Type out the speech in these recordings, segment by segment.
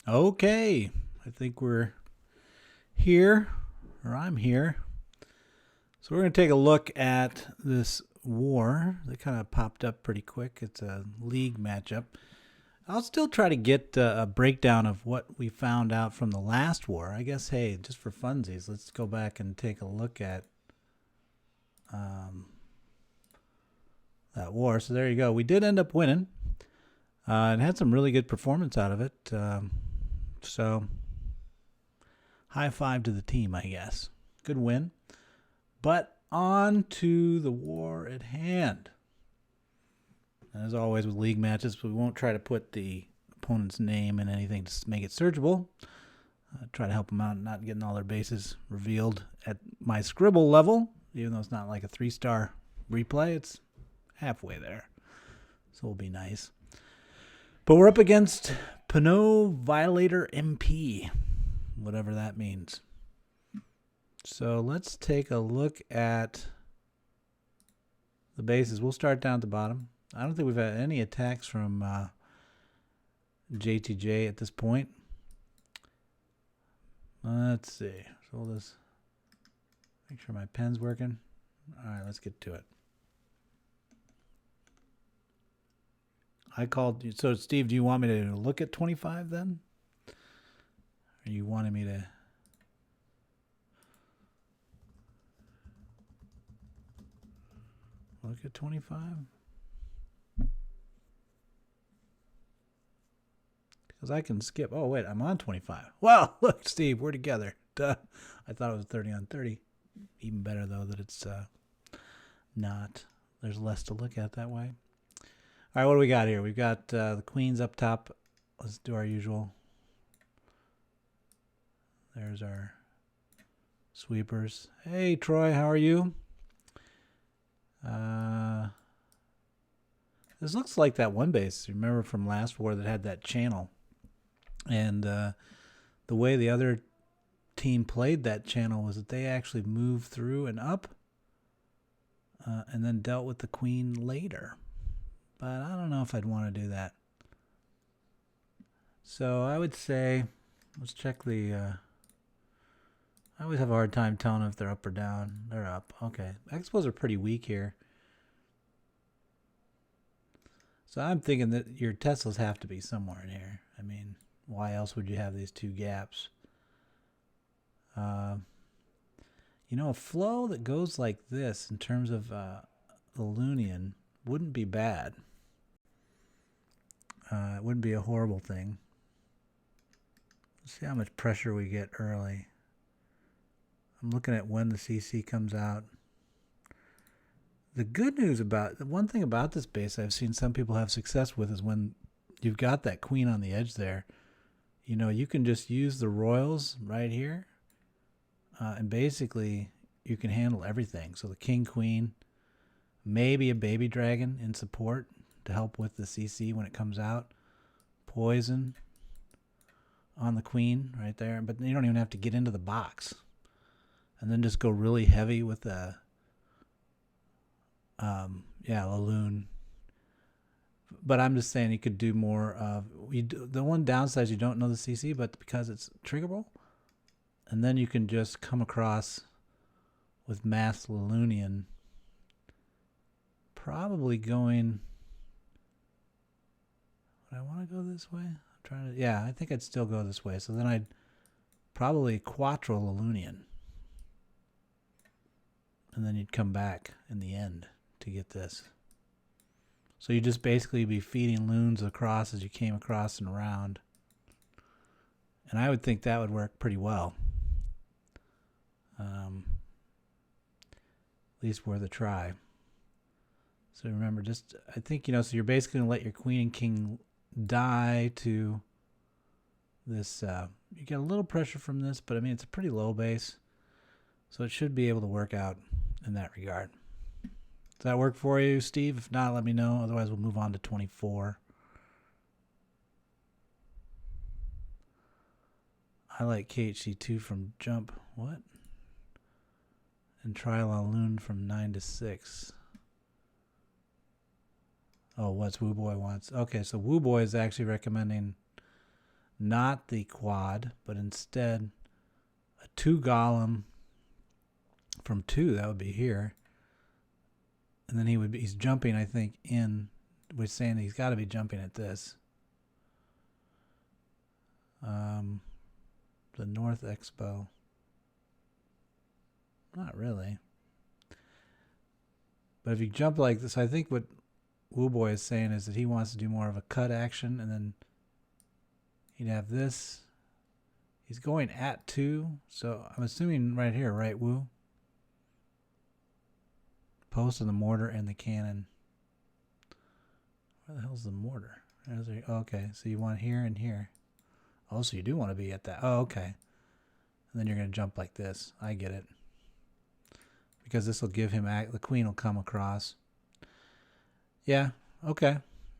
Okay, I think we're here, or I'm here. So we're going to take a look at this war that kind of popped up pretty quick. It's a league matchup. I'll still try to get a breakdown of what we found out from the last war. I guess, hey, just for funsies, let's go back and take a look at that war. So there you go. We did end up winning and had some really good performance out of it. So high five to the team, I guess. Good win. But on to the war at hand. And as always with league matches, we won't try to put the opponent's name in anything to make it searchable. Try to help them out, not getting all their bases revealed at my scribble level, even though it's not like a 3-star replay. It's halfway there. So it'll be nice. But we're up against Pinot Violator MP, whatever that means. So let's take a look at the bases. We'll start down at the bottom. I don't think we've had any attacks from JTJ at this point. Let's see. So we'll just make sure my pen's working. All right, let's get to it. I called you. So, Steve, do you want me to look at 25 then? Or you wanted me to... look at 25? Because I can skip. Oh, wait, I'm on 25. Well, look, Steve, we're together. Duh. I thought it was 30 on 30. Even better, though, that it's not. There's less to look at that way. All right, what do we got here? We've got the queens up top. Let's do our usual. There's our sweepers. Hey, Troy, how are you? This looks like that one base. Remember from last war that had that channel. And the way the other team played that channel was that they actually moved through and up and then dealt with the queen later. But I don't know if I'd want to do that. So I would say, let's check the... I always have a hard time telling if they're up or down. They're up. Okay. Expos are pretty weak here. So I'm thinking that your Teslas have to be somewhere in here. I mean, why else would you have these two gaps? You know, a flow that goes like this in terms of the Lunian wouldn't be bad. It wouldn't be a horrible thing. Let's see how much pressure we get early. I'm looking at when the CC comes out. The good news about, the one thing about this base I've seen some people have success with is when you've got that queen on the edge there, you know, you can just use the royals right here. And basically you can handle everything. So the king, queen, maybe a baby dragon in support to help with the CC when it comes out. Poison on the queen right there. But you don't even have to get into the box. And then just go really heavy with the, Laloon. But I'm just saying you could do more of, the one downside is you don't know the CC, but because it's triggerable, and then you can just come across with Mass Laloonian, probably going, would I want to go this way? I'm trying to, I think I'd still go this way. So then I'd probably Quattro Laloonian. And then you'd come back in the end to get this. So you just basically be feeding loons across as you came across and around. And I would think that would work pretty well. At least worth a try. So remember, just, I think, so you're basically going to let your queen and king die to this. You get a little pressure from this, but I mean, it's a pretty low base. So it should be able to work out in that regard. Does that work for you, Steve? If not, let me know. Otherwise, we'll move on to 24. I like KHC2 from jump. What? And try Laloon from 9 to 6. Oh, what's Woo Boy wants? Okay, so Woo Boy is actually recommending not the quad, but instead a 2 golem from 2. That would be here. And then he's jumping, I think, in. We're saying he's got to be jumping at this. The North Expo. Not really. But if you jump like this, I think what Woo Boy is saying is that he wants to do more of a cut action, and then he'd have this. He's going at 2, so I'm assuming right here, right, Woo? Post of the mortar and the cannon. Where the hell's the mortar? Okay, so you want here and here. Oh, so you do want to be at that. Oh, okay. And then you're going to jump like this. I get it. Because this will give him, the queen will come across. Yeah, okay.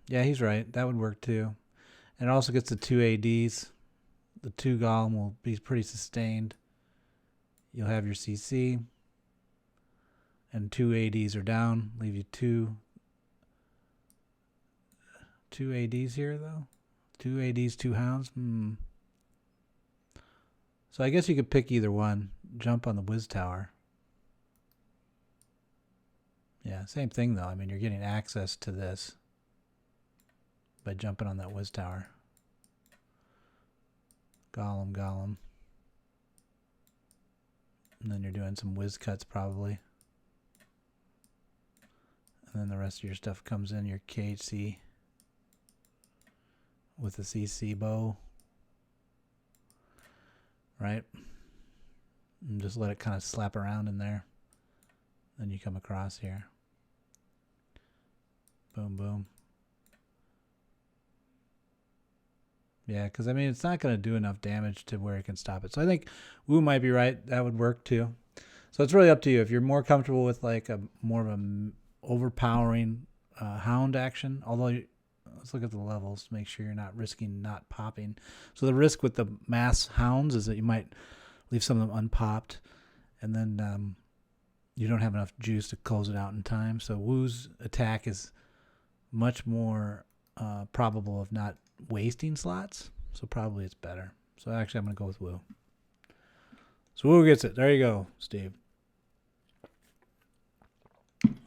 Yeah, he's right. That would work too. And it also gets the 2 ADs. The 2 golem will be pretty sustained. You'll have your CC. And 2 ADs are down. Leave you 2 ADs here, though. 2 ADs, 2 hounds. So I guess you could pick either one. Jump on the Wiz Tower. Yeah, same thing, though. I mean, you're getting access to this by jumping on that Wiz Tower. Golem. And then you're doing some whiz cuts, probably. And then the rest of your stuff comes in, your KHC with the CC bow. Right? And just let it kind of slap around in there. Then you come across here. Boom, boom. Yeah, because, I mean, it's not going to do enough damage to where it can stop it. So I think Woo might be right. That would work, too. So it's really up to you. If you're more comfortable with, like, a more of a overpowering hound action, although let's look at the levels to make sure you're not risking not popping. So the risk with the mass hounds is that you might leave some of them unpopped, and then you don't have enough juice to close it out in time. So Woo's attack is much more probable of not wasting slots, so probably it's better. So actually I'm going to go with Woo. So Woo gets it. There you go, Steve.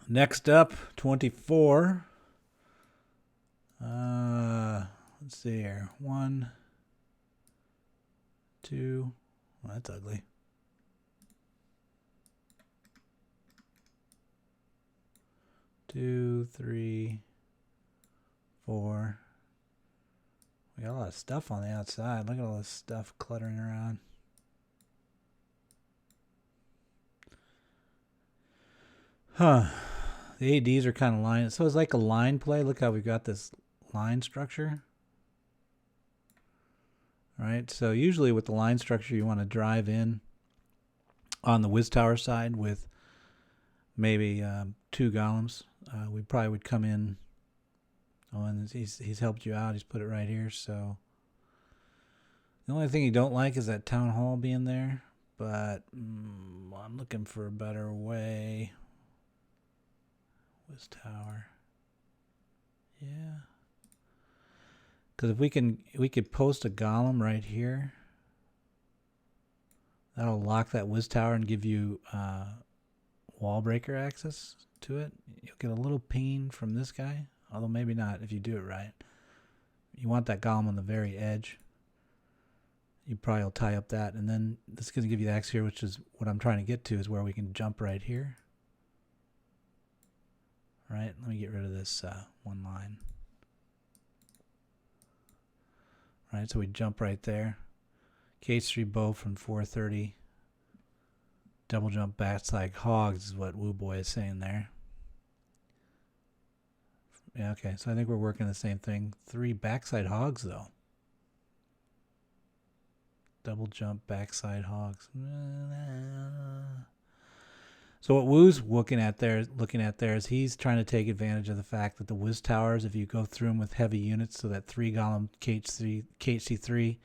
Next up, 24. Let's see here. 1, 2. Well, that's ugly. 2, 3, 4. We got a lot of stuff on the outside. Look at all this stuff cluttering around. Huh. The ADs are kind of lined. So it's like a line play. Look how we've got this line structure. All right. So usually with the line structure, you want to drive in on the Wiz Tower side with maybe 2 golems. We probably would come in. Oh, and he's helped you out. He's put it right here. So the only thing you don't like is that town hall being there. But I'm looking for a better way. Wiz Tower. Yeah. Because if we could post a golem right here. That'll lock that Wiz Tower and give you wall breaker access to it. You'll get a little ping from this guy. Although maybe not if you do it right. You want that golem on the very edge. You probably will tie up that. And then this is going to give you the X here, which is what I'm trying to get to, is where we can jump right here. All right, let me get rid of this one line. All right, so we jump right there. KH3 bow from 430. Double jump backside hogs is what Woo Boy is saying there. Yeah, okay, so I think we're working the same thing. 3 backside hogs, though. Double jump backside hogs. So what Woo's looking at there is he's trying to take advantage of the fact that the Wiz Towers, if you go through them with heavy units, so that 3 golem KHC3,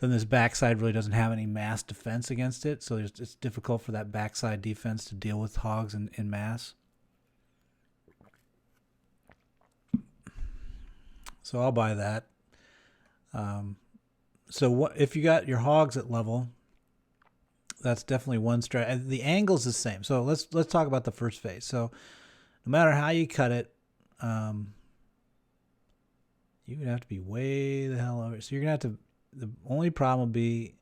then this backside really doesn't have any mass defense against it, so it's difficult for that backside defense to deal with hogs in mass. So I'll buy that. So what if you got your hogs at level? That's definitely one strategy. The angle's the same. So let's talk about the first phase. So no matter how you cut it, you would have to be way the hell over. So you're gonna have to. The only problem would be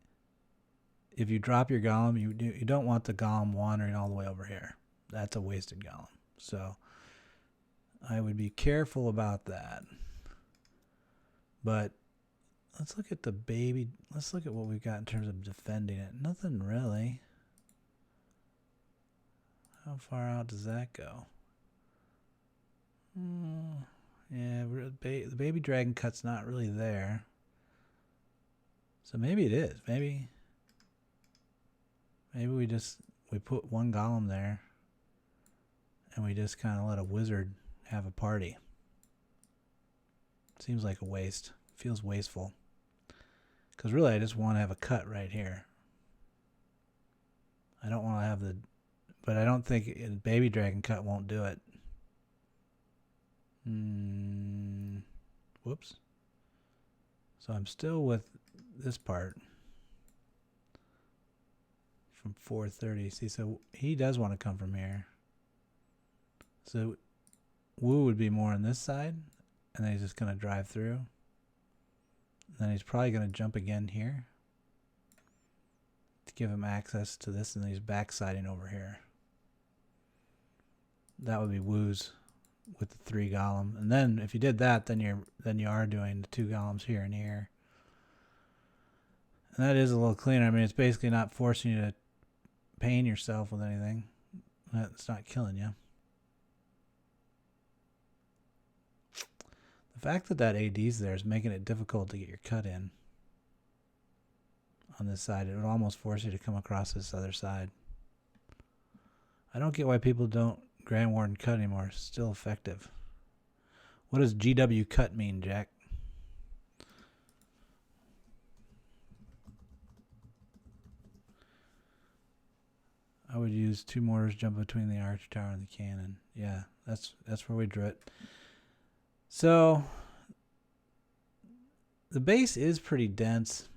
if you drop your golem, you don't want the golem wandering all the way over here. That's a wasted golem. So I would be careful about that. But let's look at the baby. Let's look at what we've got in terms of defending it. Nothing really. How far out does that go? Yeah, the baby dragon cut's not really there. So maybe it is. Maybe we put one golem there and we just kind of let a wizard have a party. Seems like a waste. Feels wasteful. Because really I just want to have a cut right here. I don't want to have the... But I don't think baby dragon cut won't do it. Whoops. So I'm still with this part. From 430. See, so he does want to come from here. So Wu would be more on this side. And then he's just going to drive through. And then he's probably going to jump again here. To give him access to this. And then he's backsiding over here. That would be Wu's with the 3 golem. And then if you did that, then you are doing the 2 golems here and here. And that is a little cleaner. I mean, it's basically not forcing you to pain yourself with anything. It's not killing you. The fact that AD's there is making it difficult to get your cut in. On this side, it would almost force you to come across this other side. I don't get why people don't Grand Warden cut anymore. It's still effective. What does GW cut mean, Jack? I would use 2 mortars, jump between the arch tower and the cannon. Yeah, that's where we drew it. So the base is pretty dense.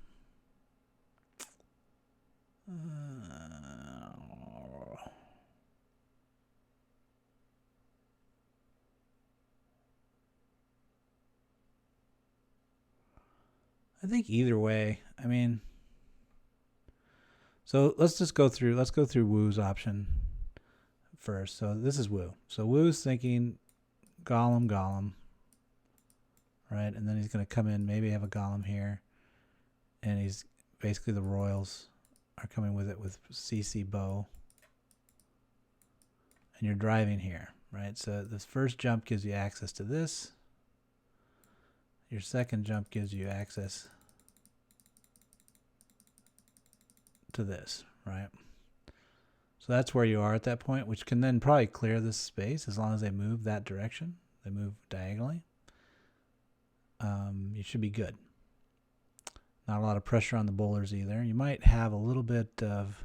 I think either way. I mean, so let's go through Wu's option first. So this is Wu. So Wu's thinking golem, right? And then he's going to come in, maybe have a golem here. And he's basically the royals are coming with it with CC bow. And you're driving here, right? So this first jump gives you access to this. Your second jump gives you access to this, right? So that's where you are at that point, which can then probably clear this space as long as they move that direction. They move diagonally. You should be good. Not a lot of pressure on the bowlers either. You might have a little bit of...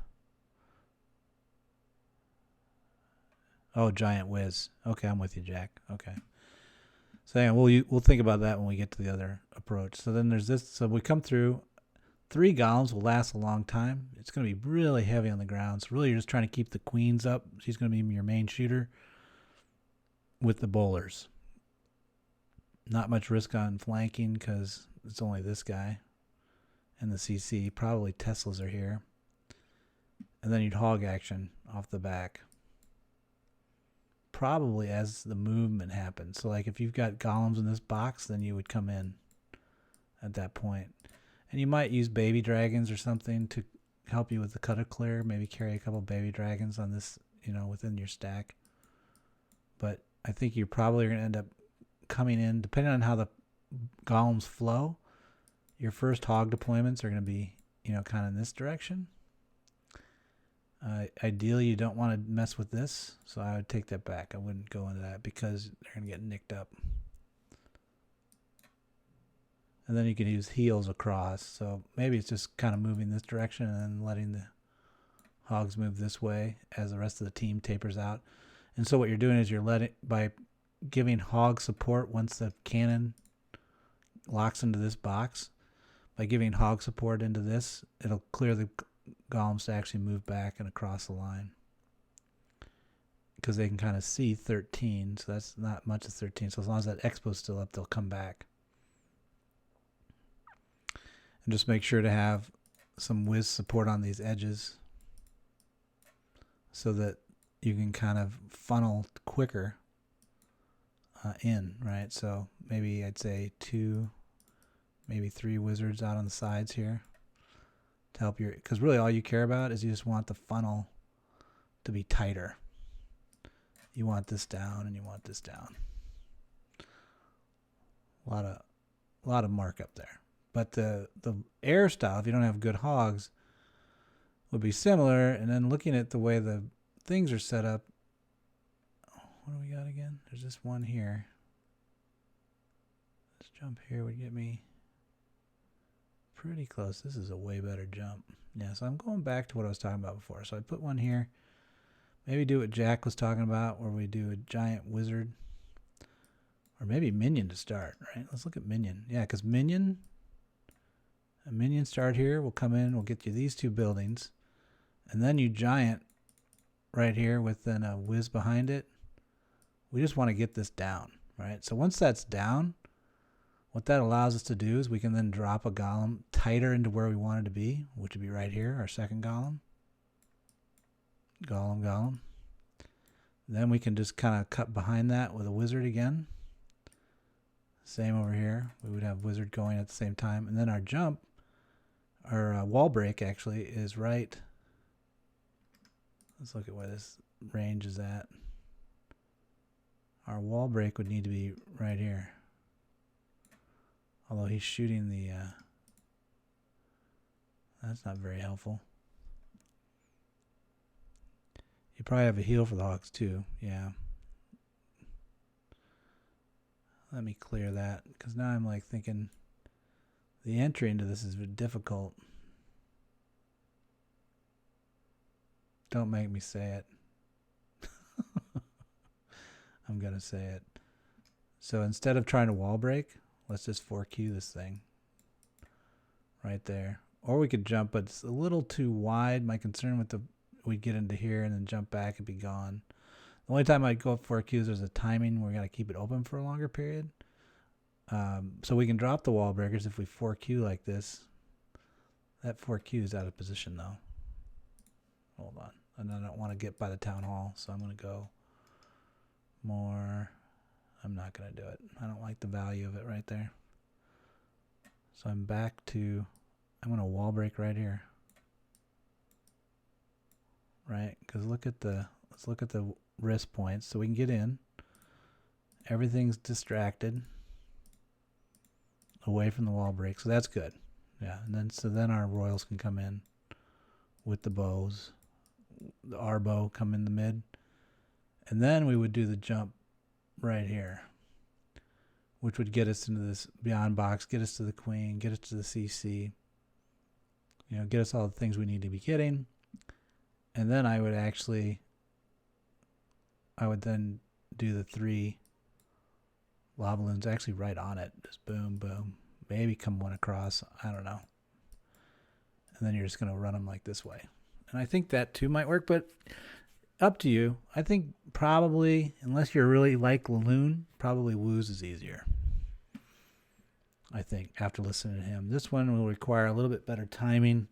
Oh, giant whiz. Okay, I'm with you, Jack. Okay. So yeah, we'll think about that when we get to the other approach. So then there's this. So we come through. 3 golems will last a long time. It's going to be really heavy on the ground. So really you're just trying to keep the queens up. She's going to be your main shooter with the bowlers. Not much risk on flanking because it's only this guy and the CC. Probably Teslas are here. And then you'd hog action off the back. Probably as the movement happens. So like if you've got golems in this box, then you would come in at that point. And you might use baby dragons or something to help you with the cutter clear. Maybe carry a couple baby dragons on this, within your stack. But I think you're probably going to end up coming in, depending on how the golems flow, your first hog deployments are going to be, kind of in this direction. Ideally, you don't want to mess with this, so I would take that back. I wouldn't go into that because they're going to get nicked up. And then you can use heals across. So maybe it's just kind of moving this direction and then letting the hogs move this way as the rest of the team tapers out. And so what you're doing is by giving hog support once the cannon locks into this box, by giving hog support into this, it'll clear the golems to actually move back and across the line. Because they can kind of see 13, so that's not much of 13. So as long as that expo's still up, they'll come back. And just make sure to have some whiz support on these edges so that you can kind of funnel quicker in, right? So maybe I'd say 2, maybe 3 wizards out on the sides here to help your, because really all you care about is you just want the funnel to be tighter. You want this down and you want this down. A lot of markup there. But the air style, if you don't have good hogs, would be similar. And then looking at the way the things are set up, what do we got again? There's this one here. This jump here would get me pretty close. This is a way better jump. Yeah, so I'm going back to what I was talking about before. So I put one here. Maybe do what Jack was talking about, where we do a giant wizard. Or maybe minion to start, right? Let's look at minion. Yeah, because minion... A minion start here, will come in, will get you these 2 buildings. And then you giant right here with then a whiz behind it. We just want to get this down, right? So once that's down, what that allows us to do is we can then drop a golem tighter into where we want it to be, which would be right here, our second golem. Golem. Then we can just kind of cut behind that with a wizard again. Same over here. We would have wizard going at the same time. And then our jump, our wall break actually is right. Let's look at where this range is at. Our wall break would need to be right here. Although he's shooting the... that's not very helpful. You probably have a heal for the hogs too. Yeah. Let me clear that, because now I'm like thinking the entry into this is difficult. Don't make me say it. I'm going to say it. So instead of trying to wall break, let's just 4Q this thing right there. Or we could jump, but it's a little too wide. My concern with we'd get into here and then jump back and be gone. The only time I'd go up 4Q is there's a timing where we got to keep it open for a longer period. So we can drop the wall breakers if we 4Q like this. That 4Q is out of position though. Hold on. And I don't want to get by the town hall, so I'm going to go more. I'm not going to do it. I don't like the value of it right there. So I'm back to, I'm going to wall break right here. Right? Because let's look at the wrist points so we can get in. Everything's distracted away from the wall break, so that's good. Yeah, and then our royals can come in with the bows. The R bow come in the mid. And then we would do the jump right here, which would get us into this beyond box, get us to the queen, get us to the CC, you know, get us all the things we need to be getting. And then I would then do the 3 lava balloons actually right on it. Just boom, boom. Maybe come one across. I don't know. And then you're just going to run them like this way. And I think that too might work, but up to you. I think probably, unless you're really like Laloon, probably Woo's is easier. I think, after listening to him. This one will require a little bit better timing.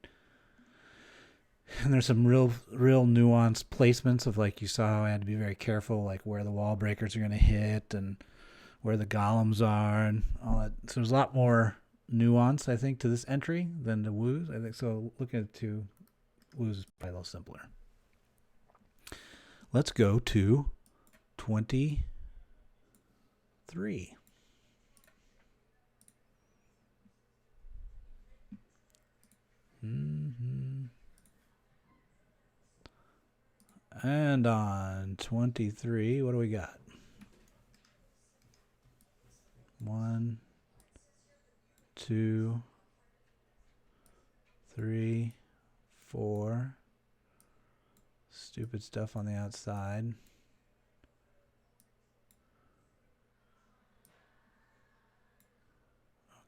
And there's some real nuanced placements of, like, you saw how I had to be very careful, like where the wall breakers are going to hit and where the golems are and all that. So there's a lot more nuance, I think, to this entry than the Woo's. I think so. Looking at 2 Woo's is probably a little simpler. Let's go to 23. And on 23, what do we got? 1, 2, 3, 4. Stupid stuff on the outside.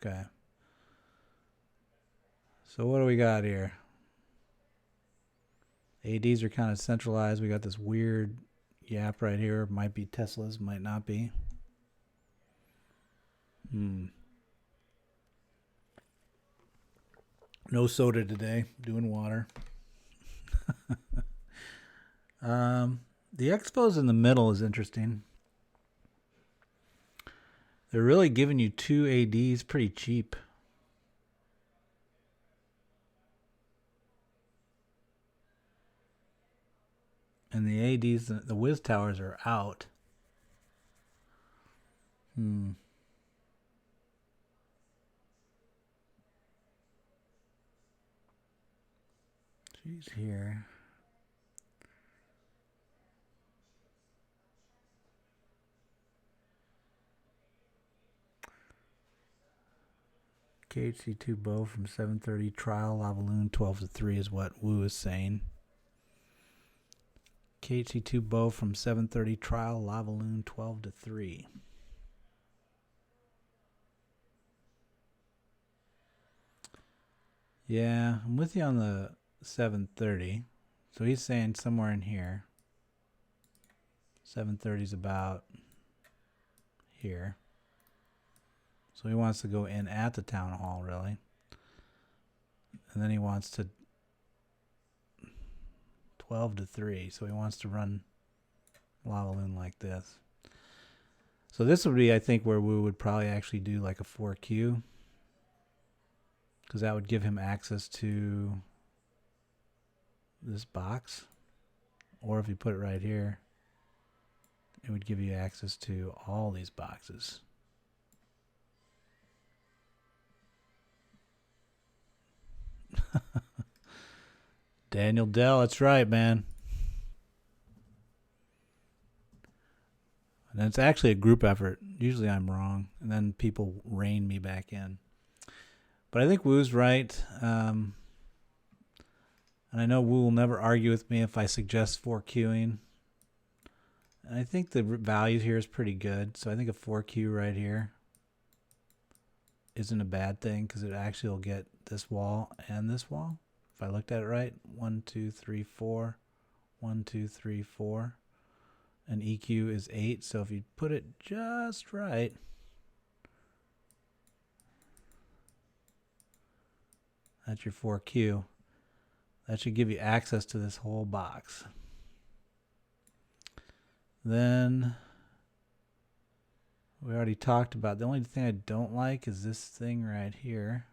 Okay. So what do we got here? ADs are kind of centralized. We got this weird gap right here. Might be Teslas, might not be. No soda today. Doing water. The expos in the middle is interesting. They're really giving you 2 ADs pretty cheap. And the ADs, the Wiz Towers are out. She's here. KHC2 bow from 7:30 trial Lavaloon 12 to 3 is what Wu is saying. KHC2 bow from 7:30 trial Lavaloon 12 to 3. Yeah, I'm with you on the 7:30. So he's saying somewhere in here. 7:30 is about here. So he wants to go in at the town hall, really. And then he wants to 12 to 3. So he wants to run Lavaloon like this. So this would be, I think, where we would probably actually do like a 4Q. Because that would give him access to this box. Or if you put it right here, it would give you access to all these boxes. Daniel Dell, that's right, man. And it's actually a group effort. Usually I'm wrong, and then people rein me back in. But I think Wu's right. And I know Wu will never argue with me if I suggest 4Qing. And I think the value here is pretty good. So I think a 4Q right here isn't a bad thing because it actually will get this wall and this wall. If I looked at it right, 1, 2, 3, 4, 1, 2, 3, 4, and EQ is 8. So if you put it just right, that's your 4Q. That should give you access to this whole box. Then we already talked about, the only thing I don't like is this thing right here.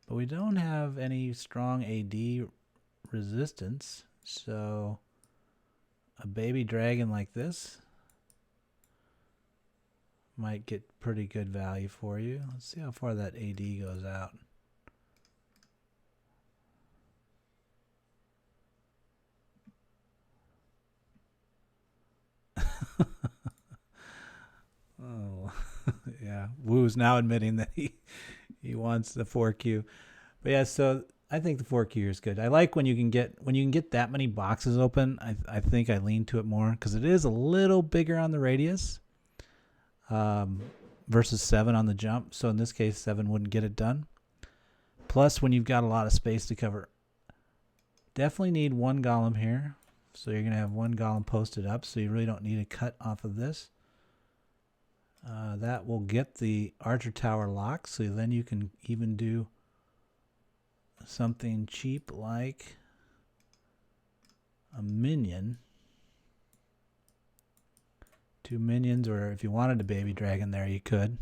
But we don't have any strong AD resistance, so a baby dragon like this might get pretty good value for you. Let's see how far that AD goes out. Oh, yeah. Wu's now admitting that he wants the 4Q. But yeah, so I think the 4Q is good. I like when you can get that many boxes open. I think I lean to it more because it is a little bigger on the radius versus 7 on the jump. So in this case, 7 wouldn't get it done. Plus, when you've got a lot of space to cover, definitely need 1 golem here. So you're going to have 1 golem posted up, so you really don't need a cut off of this. That will get the Archer Tower locked, so then you can even do something cheap like a minion. 2 minions, or if you wanted a baby dragon there, you could.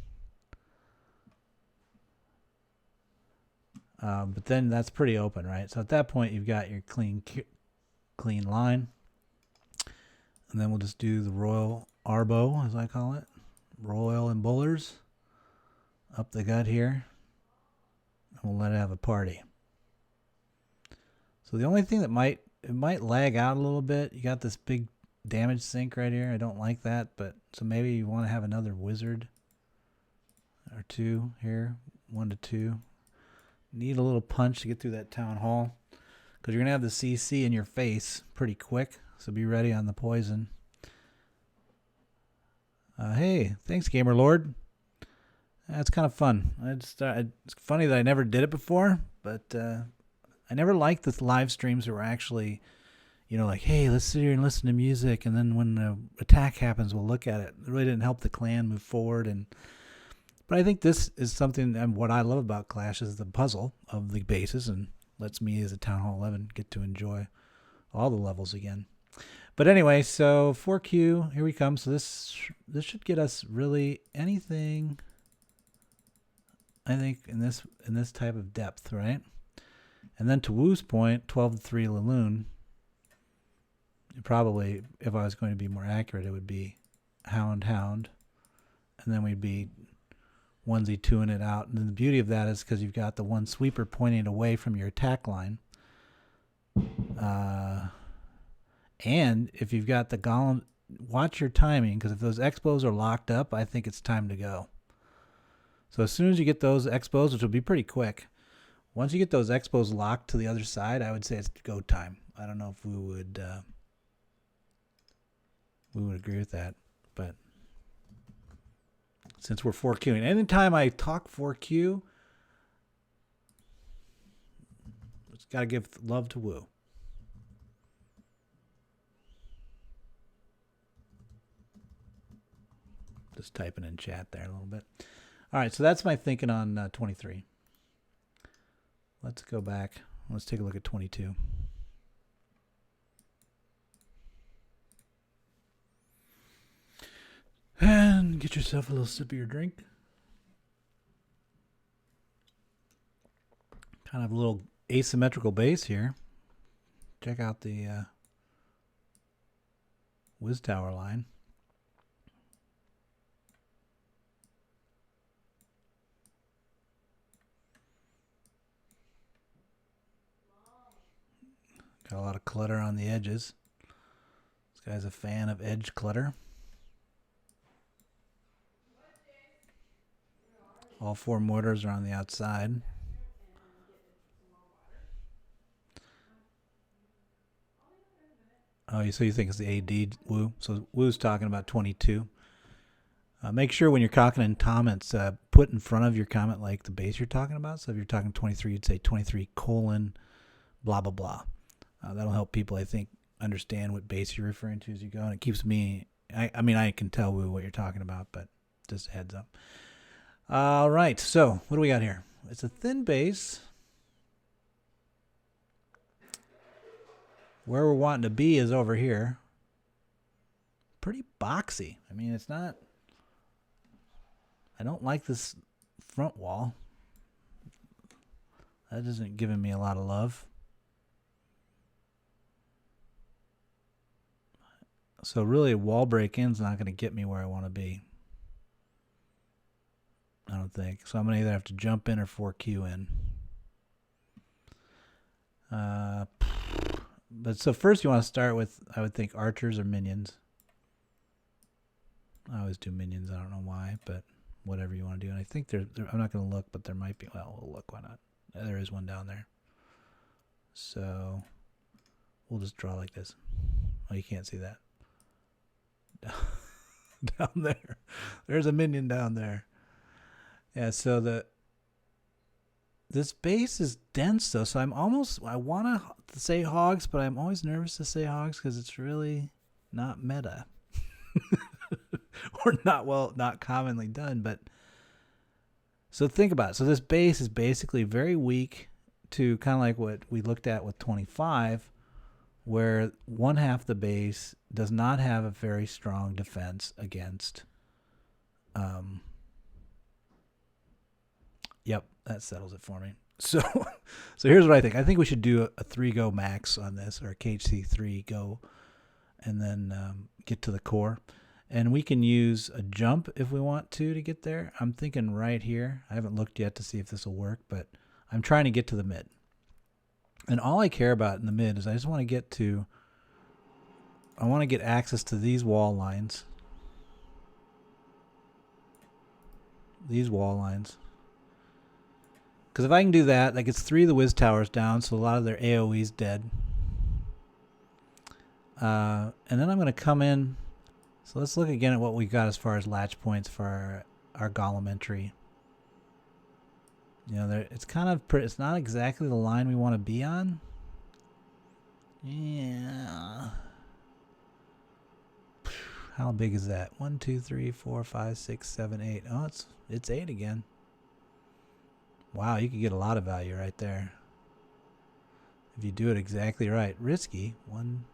But then that's pretty open, right? So at that point, you've got your clean line. And then we'll just do the Royal Arbo, as I call it. Royal and Bullers up the gut here, and we'll let it have a party. So the only thing that might lag out a little bit, you got this big damage sink right here. I don't like that, but so maybe you want to have another wizard or 2 here, 1 to 2. Need a little punch to get through that town hall because you're gonna have the CC in your face pretty quick. So be ready on the poison. Hey, thanks, Gamer Lord. That's kind of fun. It's funny that I never did it before, but I never liked the live streams that were actually, like, hey, let's sit here and listen to music, and then when the attack happens, we'll look at it. It really didn't help the clan move forward. But I think this is something, and what I love about Clash is the puzzle of the bases, and lets me as a Town Hall 11 get to enjoy all the levels again. But anyway, so 4Q, here we come. So this should get us really anything, I think, in this type of depth, right? And then to Wu's point, 12 to 3 Laloon. Probably, if I was going to be more accurate, it would be Hound, and then we'd be onesie twoing it out. And then the beauty of that is because you've got the one sweeper pointing away from your attack line. And if you've got the golem, watch your timing, because if those expos are locked up, I think it's time to go. So as soon as you get those expos, which will be pretty quick, once you get those expos locked to the other side, I would say it's go time. I don't know if we would agree with that, but since we're 4Qing, anytime I talk 4Q, it's got to give love to Wu. Just typing in chat there a little bit. All right, so that's my thinking on 23. Let's go back. Let's take a look at 22. And get yourself a little sip of your drink. Kind of a little asymmetrical base here. Check out the Wiz Tower line. Got a lot of clutter on the edges. This guy's a fan of edge clutter. All 4 mortars are on the outside. Oh, so you think it's the AD, Wu? So Wu's talking about 22. Make sure when you're talking in comments, put in front of your comment like the base you're talking about. So if you're talking 23, you'd say 23 colon blah, blah, blah. That'll help people, I think, understand what base you're referring to as you go. And it keeps me, I mean, I can tell Wu what you're talking about, but just a heads up. All right, so what do we got here? It's a thin base. Where we're wanting to be is over here. Pretty boxy. I mean, it's not... I don't like this front wall. That isn't giving me a lot of love. So really, a wall break-in's not going to get me where I want to be. I don't think. So I'm going to either have to jump in or 4Q in. But so first you want to start with, I would think, archers or minions. I always do minions. I don't know why, but whatever you want to do. And I think there I'm not going to look, but there might be. Well, we'll look. Why not? There is one down there. So we'll just draw like this. Oh, you can't see that. Down there. There's a minion down there. Yeah, so this base is dense though, so I want to say hogs, but I'm always nervous to say hogs because it's really not meta. Or not commonly done, but so think about it. So this base is basically very weak to kind of like what we looked at with 25, where one half the base does not have a very strong defense against Yep, that settles it for me. So here's what I think. I think we should do a 3-go max on this, or a KHC 3-go, and then get to the core. And we can use a jump if we want to get there. I'm thinking right here. I haven't looked yet to see if this will work, but I'm trying to get to the mid. And all I care about in the mid is I just want to get access to these wall lines. These wall lines. Because if I can do that, that gets 3 of the Wiz Towers down, so a lot of their AoE's dead. And then I'm going to come in. So let's look again at what we got as far as latch points for our golem entry. You know, it's kind of it's not exactly the line we want to be on. Yeah. How big is that? 1, 2, 3, 4, 5, 6, 7, 8. Oh, it's 8 again. Wow, you could get a lot of value right there if you do it exactly right. Risky. 1,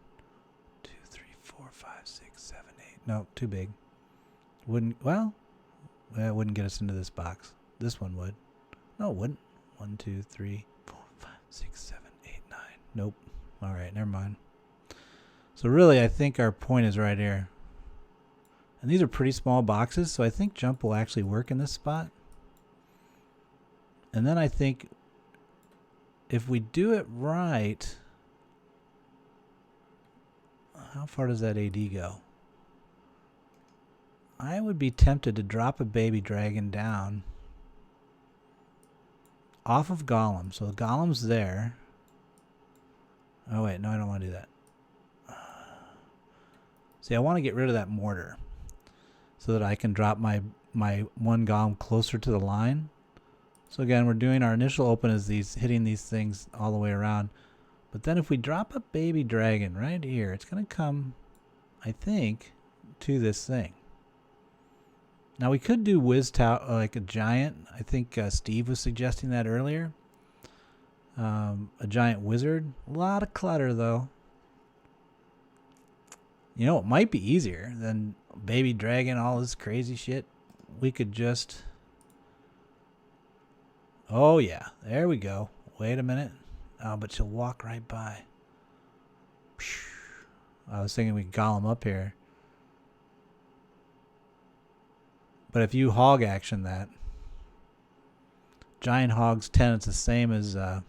2, 3, 4, 5, 6, 7, 8. No, too big. Well, it wouldn't get us into this box. This one would. No, it wouldn't. 1, 2, 3, 4, 5, 6, 7, 8, 9. Nope. All right, never mind. So really, I think our point is right here. And these are pretty small boxes, so I think jump will actually work in this spot. And then I think if we do it right, how far does that AD go? I would be tempted to drop a baby dragon down off of Golem. So the Golem's there. Oh wait, no, I don't want to do that. See, I want to get rid of that mortar so that I can drop my one Golem closer to the line. So again, we're doing our initial open as hitting these things all the way around. But then if we drop a baby dragon right here, it's going to come, I think, to this thing. Now we could do Wiz Tower like a giant. I think Steve was suggesting that earlier. A giant wizard. A lot of clutter though. You know, it might be easier than baby dragon, all this crazy shit. We could just... Oh yeah, there we go. Wait a minute. Oh, but she'll walk right by. I was thinking we could golem up here. But if you hog action that, giant hog's 10, it's the same as, I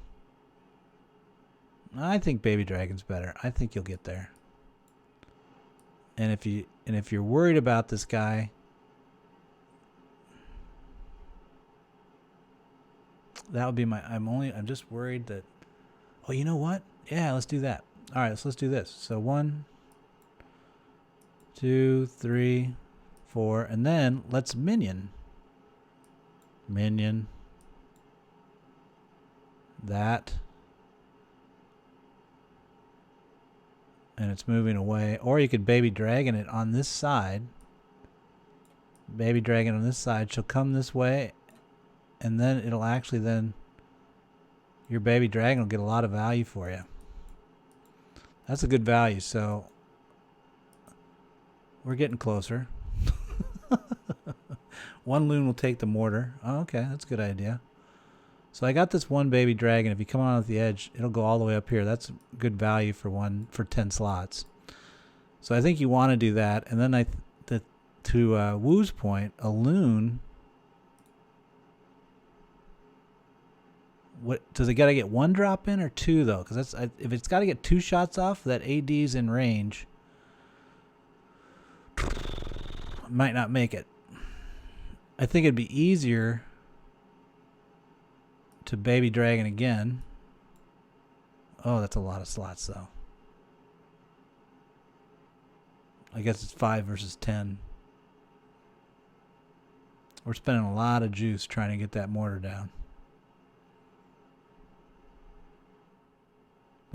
think baby dragon's better. I think you'll get there. And if you're worried about this guy, that would be I'm just worried that, oh, you know what? Yeah, let's do that. All right, so let's do this. So 1, 2, 3, 4, and then let's minion that, and it's moving away. Or you could baby dragon it on this side. Baby dragon on this side, she'll come this way, and then it'll actually your baby dragon will get a lot of value for you. That's a good value. So we're getting closer. One loon will take the mortar. Oh, okay, that's a good idea. So I got this one baby dragon. If you come on at the edge, it'll go all the way up here. That's good value for 10 slots. So I think you want to do that. And then to Woo's point, a loon. What does it got to get 1 drop in or 2 though? Because if it's got to get 2 shots off, that AD's in range. Might not make it. I think it'd be easier to baby dragon again. Oh, that's a lot of slots though. I guess it's 5 versus 10. We're spending a lot of juice trying to get that mortar down.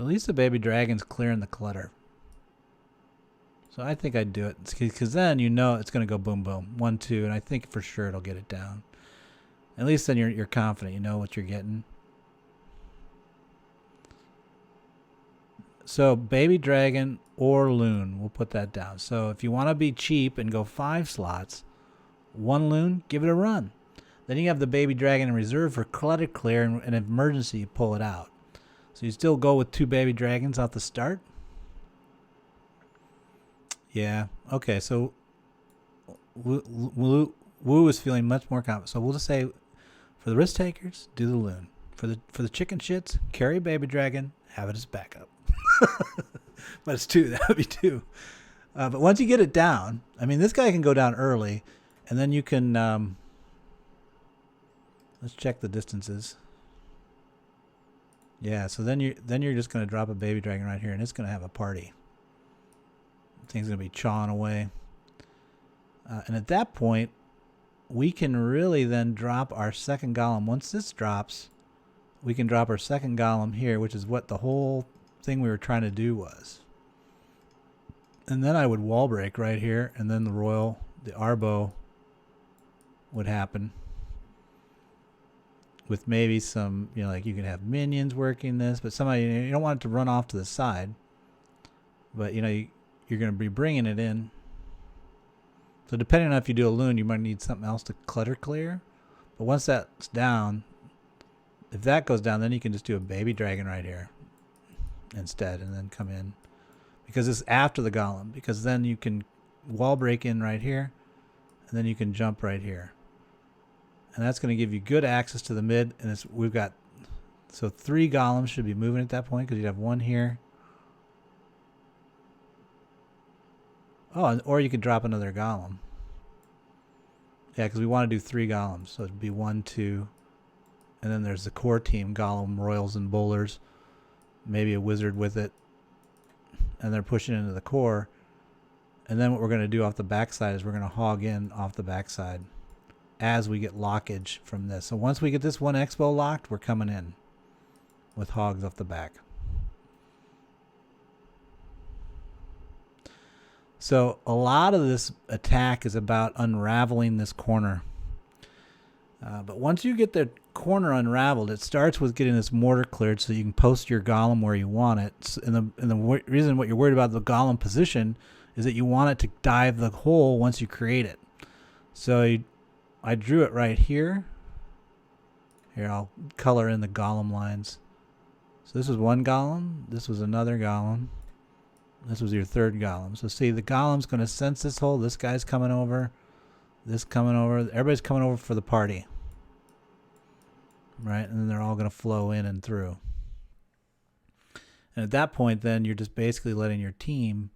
At least the baby dragon's clearing the clutter. So I think I'd do it. Because then you know it's going to go boom, boom. 1, 2, and I think for sure it'll get it down. At least then you're confident. You know what you're getting. So baby dragon or loon, we'll put that down. So if you want to be cheap and go 5 slots, 1 loon, give it a run. Then you have the baby dragon in reserve for clutter clear and an emergency, you pull it out. So you still go with 2 baby dragons off the start. Yeah. Okay. So Woo is feeling much more confident. So we'll just say, for the risk takers, do the loon. For the chicken shits, carry a baby dragon, have it as backup. But it's 2. That would be 2. But once you get it down, I mean, this guy can go down early, and then you can. Let's check the distances. Yeah. So then you're just going to drop a baby dragon right here, and it's going to have a party. Thing's going to be chawing away. And at that point, we can really then drop our second golem. Once this drops, we can drop our second golem here, which is what the whole thing we were trying to do was. And then I would wall break right here, and then the Arbo would happen. With maybe some, like you can have minions working this, but somebody, you don't want it to run off to the side. But, you're going to be bringing it in. So depending on if you do a loon, you might need something else to clutter clear. But once that's down, if that goes down, then you can just do a baby dragon right here instead, and then come in. Because it's after the golem. Because then you can wall break in right here, and then you can jump right here. And that's going to give you good access to the mid. And we've got, so 3 golems should be moving at that point, because you'd have 1 here. Oh, or you could drop another golem. Yeah, because we want to do 3 golems. So it'd be 1, 2, and then there's the core team, golem, royals, and bowlers. Maybe a wizard with it. And they're pushing into the core. And then what we're going to do off the backside is we're going to hog in off the backside as we get lockage from this. So once we get this one expo locked, we're coming in with hogs off the back. So a lot of this attack is about unraveling this corner. But once you get the corner unraveled, it starts with getting this mortar cleared so you can post your golem where you want it. And the reason what you're worried about the golem position is that you want it to dive the hole once you create it. So I drew it right here. Here, I'll color in the golem lines. So this was 1 golem. This was another golem. This was your 3rd golem. So see, the golem's going to sense this hole. This guy's coming over. This coming over. Everybody's coming over for the party. Right? And then they're all going to flow in and through. And at that point, then, you're just basically letting your team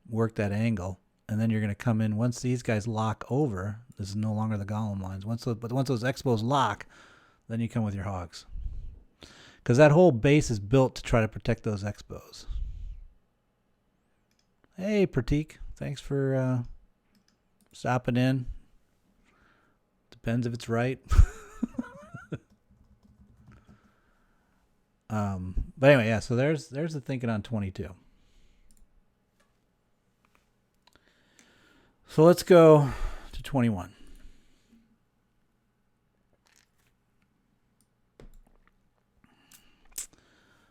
work that angle. And then you're going to come in. Once these guys lock over, this is no longer the golem lines. But once those expos lock, then you come with your hogs. Because that whole base is built to try to protect those expos. Hey, Pratik. Thanks for stopping in. Depends if it's right. But anyway, yeah, so there's the thinking on 22. So let's go to 21.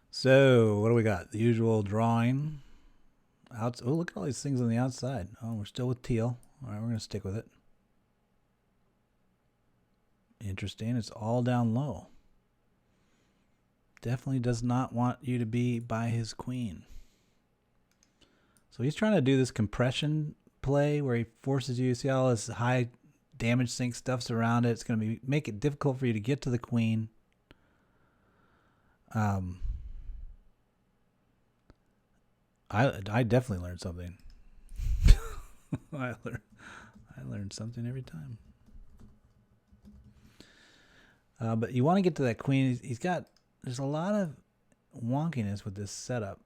So what do we got? The usual drawing. Oh, look at all these things on the outside. Oh, we're still with teal. All right, we're going to stick with it. Interesting. It's all down low. Definitely does not want you to be by his queen. So he's trying to do this compression play where he forces you to see all this high damage sink stuff's around it. It's going to make it difficult for you to get to the queen. I definitely learned something. I learned something every time. But you want to get to that queen. There's a lot of wonkiness with this setup.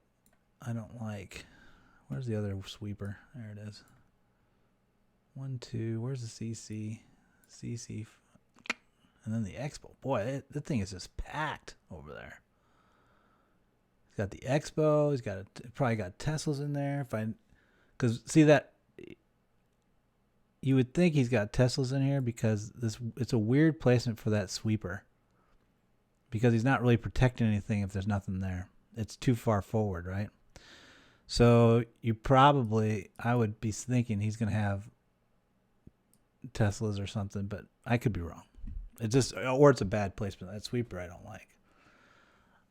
I don't like. Where's the other sweeper? There it is. 1, 2. Where's the CC? CC. And then the expo. Boy, that thing is just packed over there. He's got the expo. He's got probably got Teslas in there. Because see that. You would think he's got Teslas in here because it's a weird placement for that sweeper. Because he's not really protecting anything if there's nothing there. It's too far forward, right? So I would be thinking he's going to have Teslas or something, but I could be wrong. Or it's a bad placement. That sweeper I don't like.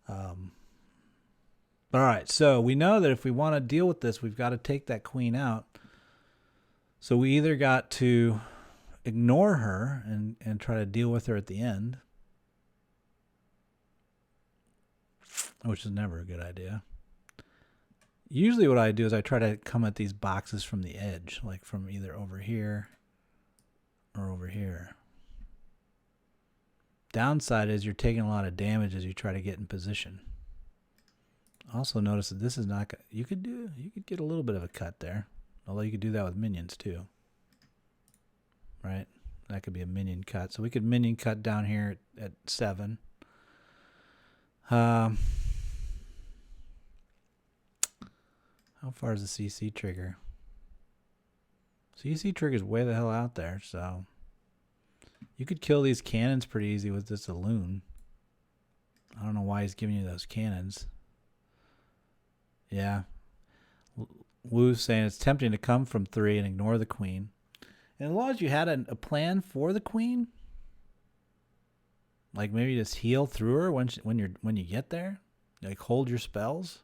But all right, so we know that if we want to deal with this, we've got to take that queen out. So we either got to ignore her and try to deal with her at the end, which is never a good idea. Usually what I do is I try to come at these boxes from the edge, like from either over here or over here. Downside is you're taking a lot of damage as you try to get in position. Also notice that this is not, you could get a little bit of a cut there. Although you could do that with minions too. Right? That could be a minion cut. So we could minion cut down here at 7. How far is the CC trigger? CC trigger is way the hell out there, so you could kill these cannons pretty easy with this loon. I don't know why he's giving you those cannons. Yeah. Wu's saying it's tempting to come from 3 and ignore the queen. And as long as you had a plan for the queen, like maybe just heal through her when you get there, like hold your spells.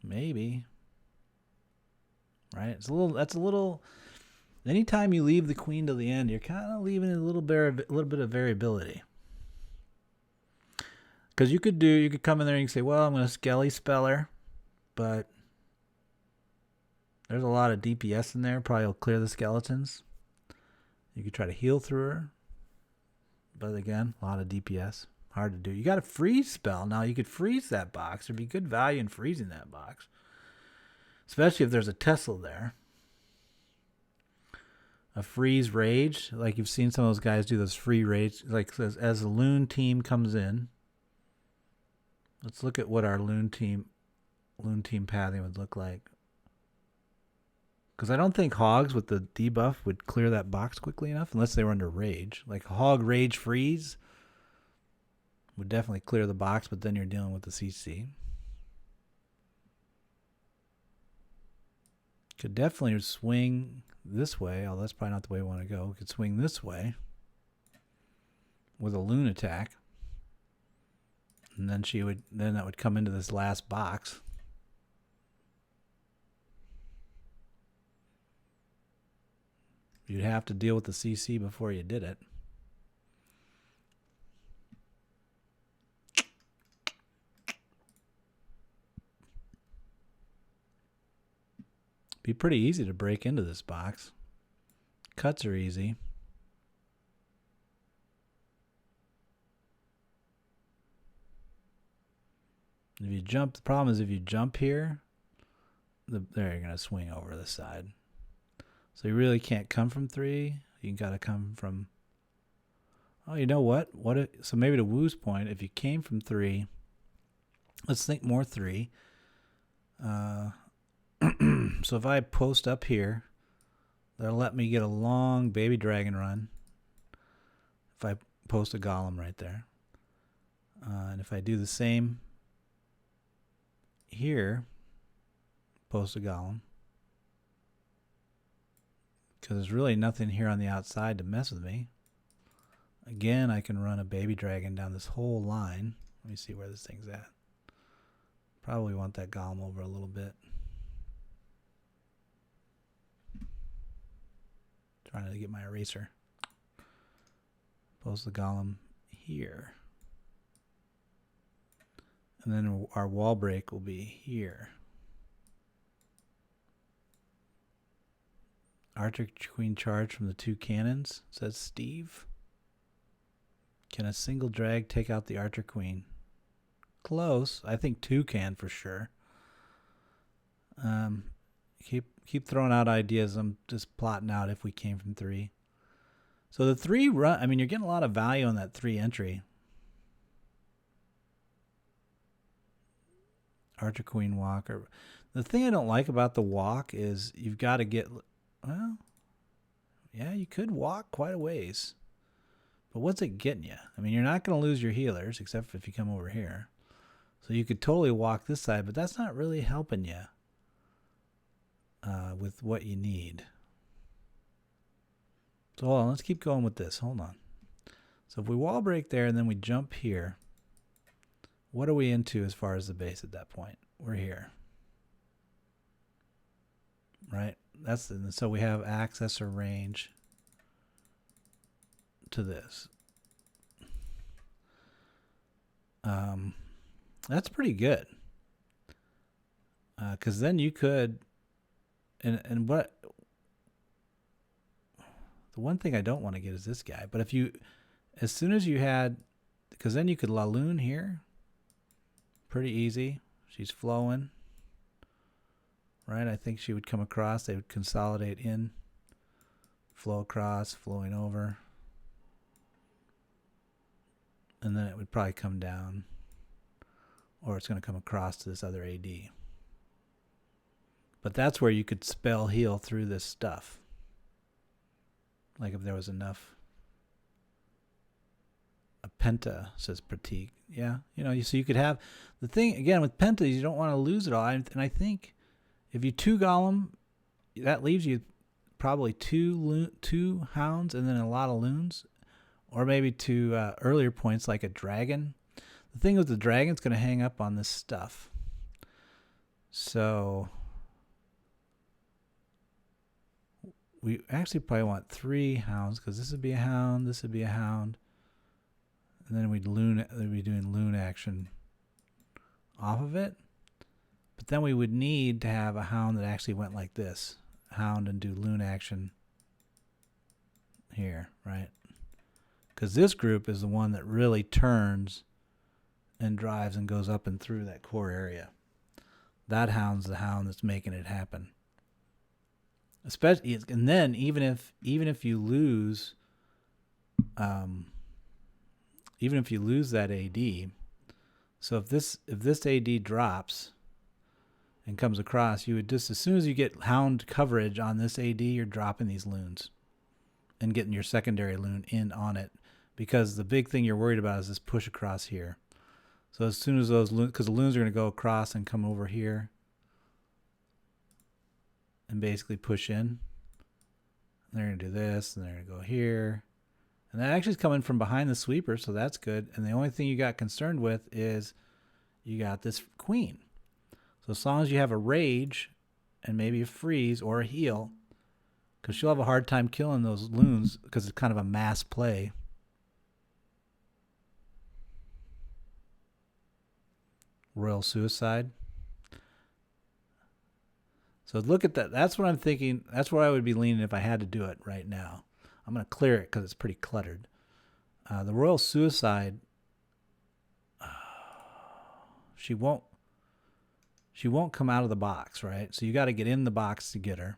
Maybe. Right? That's a little. Anytime you leave the queen to the end, you're kind of leaving a little bit of variability. Because you could come in there and you can say, well, I'm going to Skelly spell her, but there's a lot of DPS in there. Probably will clear the skeletons. You could try to heal through her, but again, a lot of DPS. Hard to do. You got a freeze spell. Now you could freeze that box. There'd be good value in freezing that box, especially if there's a Tesla there. A freeze rage, like you've seen some of those guys do those free rage, like as the loon team comes in. Let's look at what our loon team pathing would look like. Because I don't think hogs with the debuff would clear that box quickly enough unless they were under rage. Like hog rage freeze would definitely clear the box, but then you're dealing with the CC. Could definitely swing this way, although that's probably not the way we want to go. Could swing this way with a loon attack. And then that would come into this last box. You'd have to deal with the CC before you did it. Be pretty easy to break into this box. Cuts are easy. If you jump, the problem is if you jump here, there you're going to swing over the side. So you really can't come from 3. You got to come from... Oh, you know what? So maybe to Wu's point, if you came from 3, let's think more 3. So if I post up here, that'll let me get a long baby dragon run. If I post a golem right there. And if I do the same here, post a golem. Because there's really nothing here on the outside to mess with me. Again, I can run a baby dragon down this whole line. Let me see where this thing's at. Probably want that golem over a little bit. Trying to get my eraser. Post the golem here. And then our wall break will be here. Archer Queen charge from the 2 cannons, says Steve. Can a single drag take out the Archer Queen? Close. I think 2 can for sure. Keep throwing out ideas. I'm just plotting out if we came from 3. So the 3 run, I mean, you're getting a lot of value on that 3 entry. Archer Queen walk. The thing I don't like about the walk is you've got to get, well, yeah, you could walk quite a ways. But what's it getting you? I mean, you're not going to lose your healers, except if you come over here. So you could totally walk this side, but that's not really helping you with what you need. So hold on, let's keep going with this. Hold on. So if we wall break there and then we jump here, what are we into as far as the base at that point? We're here. Right? So we have access or range to this. That's pretty good. Because then you could, and what, the one thing I don't want to get is this guy. But if you, as soon as you had, because then you could Laloon here. Pretty easy. She's flowing. Right? I think she would come across. They would consolidate in flow across, flowing over. And then it would probably come down, or it's going to come across to this other AD. But that's where you could spell heal through this stuff. Like if there was enough. A penta, says Pratik. Yeah, so you could have the thing again with pentas. You don't want to lose it all. And I think if you 2 golem, that leaves you probably two hounds and then a lot of loons, or maybe 2 earlier points like a dragon. The thing with the dragon's going to hang up on this stuff. So we actually probably want 3 hounds because this would be a hound, this would be a hound. And then we'd be doing loon action off of it. But then we would need to have a hound that actually went like this. Hound and do loon action here, right? Because this group is the one that really turns and drives and goes up and through that core area. That hound's the hound that's making it happen. Especially, and then even if you lose, even if you lose that AD, so if this AD drops and comes across, you would just, as soon as you get hound coverage on this AD, you're dropping these loons and getting your secondary loon in on it, because the big thing you're worried about is this push across here. So as soon as those loons, because the loons are going to go across and come over here and basically push in, and they're going to do this, and they're going to go here. And that actually is coming from behind the sweeper, so that's good. And the only thing you got concerned with is you got this queen. So as long as you have a rage and maybe a freeze or a heal, because she'll have a hard time killing those loons because it's kind of a mass play. Royal Suicide. So look at that. That's what I'm thinking. That's where I would be leaning if I had to do it right now. I'm going to clear it because it's pretty cluttered. The Royal Suicide, she won't come out of the box, right? So you got to get in the box to get her.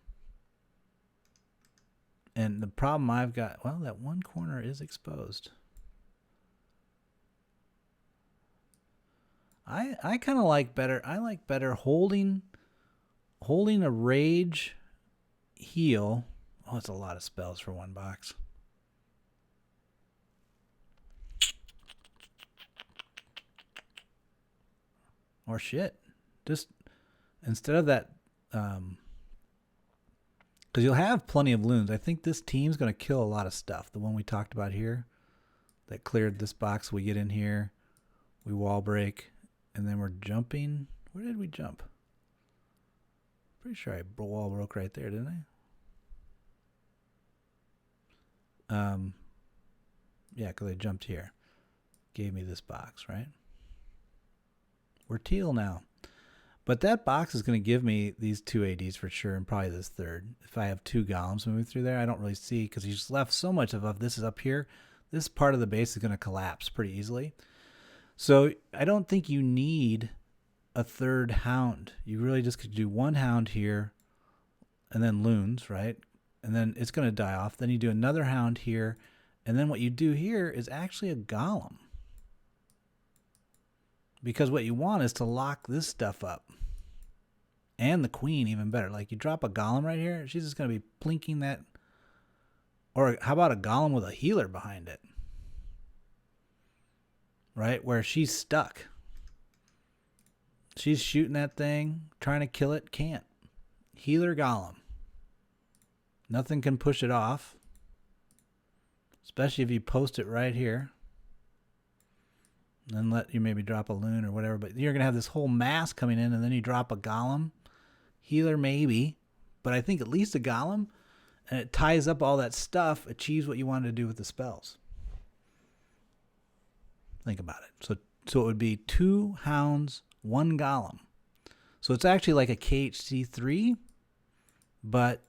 And the problem I've got, well, that one corner is exposed. I kind of like better. I like better holding a rage heal. Oh, it's a lot of spells for one box. Or shit. Just instead of that, because you'll have plenty of loons. I think this team's going to kill a lot of stuff. The one we talked about here that cleared this box. We get in here, we wall break, and then we're jumping. Where did we jump? Pretty sure I wall broke right there, didn't I? Yeah, because I jumped here. Gave me this box, right? We're teal now. But that box is going to give me these 2 ADs for sure, and probably this third. If I have 2 golems moving through there, I don't really see, because he's left so much of this is up here. This part of the base is going to collapse pretty easily. So I don't think you need a 3rd hound. You really just could do 1 hound here, and then loons, right? And then it's going to die off. Then you do another hound here. And then what you do here is actually a golem. Because what you want is to lock this stuff up. And the queen even better. Like you drop a golem right here. She's just going to be plinking that. Or how about a golem with a healer behind it? Right? Where she's stuck. She's shooting that thing. Trying to kill it. Can't. Healer golem. Nothing can push it off, especially if you post it right here. Then let you maybe drop a loon or whatever, but you're going to have this whole mass coming in, and then you drop a golem. Healer maybe, but I think at least a golem, and it ties up all that stuff, achieves what you wanted to do with the spells. Think about it. So it would be 2 hounds, 1 golem. So it's actually like a KHC3, but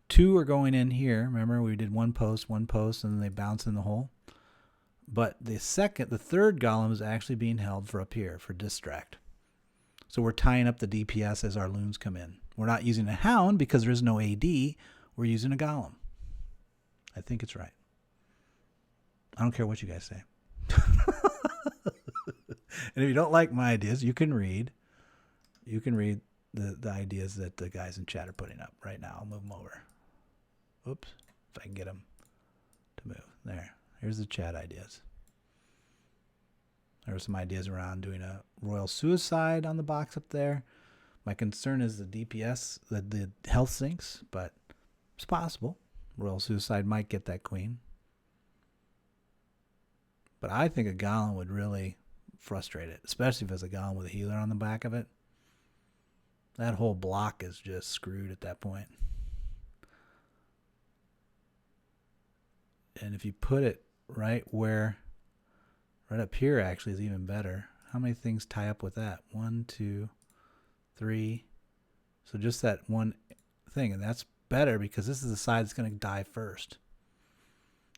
2 are going in here. Remember, we did 1 post, and then they bounce in the hole. But the 3rd golem is actually being held for up here for distract. So we're tying up the DPS as our loons come in. We're not using a hound because there is no AD. We're using a golem. I think it's right. I don't care what you guys say. And if you don't like my ideas, you can read the ideas that the guys in chat are putting up right now. I'll move them over. Oops. If I can get them to move. There. Here's the chat ideas. There were some ideas around doing a royal suicide on the box up there. My concern is the DPS, the health sinks, but it's possible. Royal suicide might get that queen. But I think a golem would really frustrate it, especially if it's a golem with a healer on the back of it. That whole block is just screwed at that point. And if you put it right up here actually is even better. How many things tie up with that? 1, 2, 3. So just that one thing. And that's better because this is the side that's going to die first.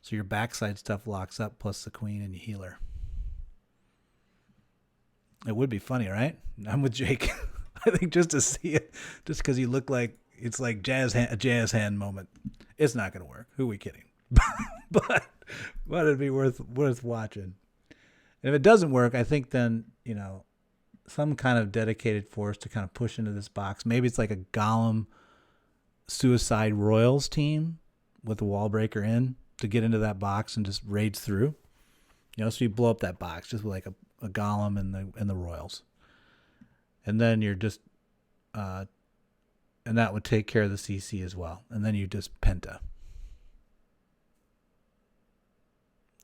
So your backside stuff locks up plus the queen and your healer. It would be funny, right? I'm with Jake. I think just to see it, just because you look like it's like a jazz hand moment. It's not going to work. Who are we kidding? but it'd be worth watching. And if it doesn't work, I think then, some kind of dedicated force to kind of push into this box. Maybe it's like a golem suicide royals team with a wall breaker in to get into that box and just rage through. So you blow up that box just with like a golem and the royals. And then you're just and that would take care of the CC as well. And then you just penta.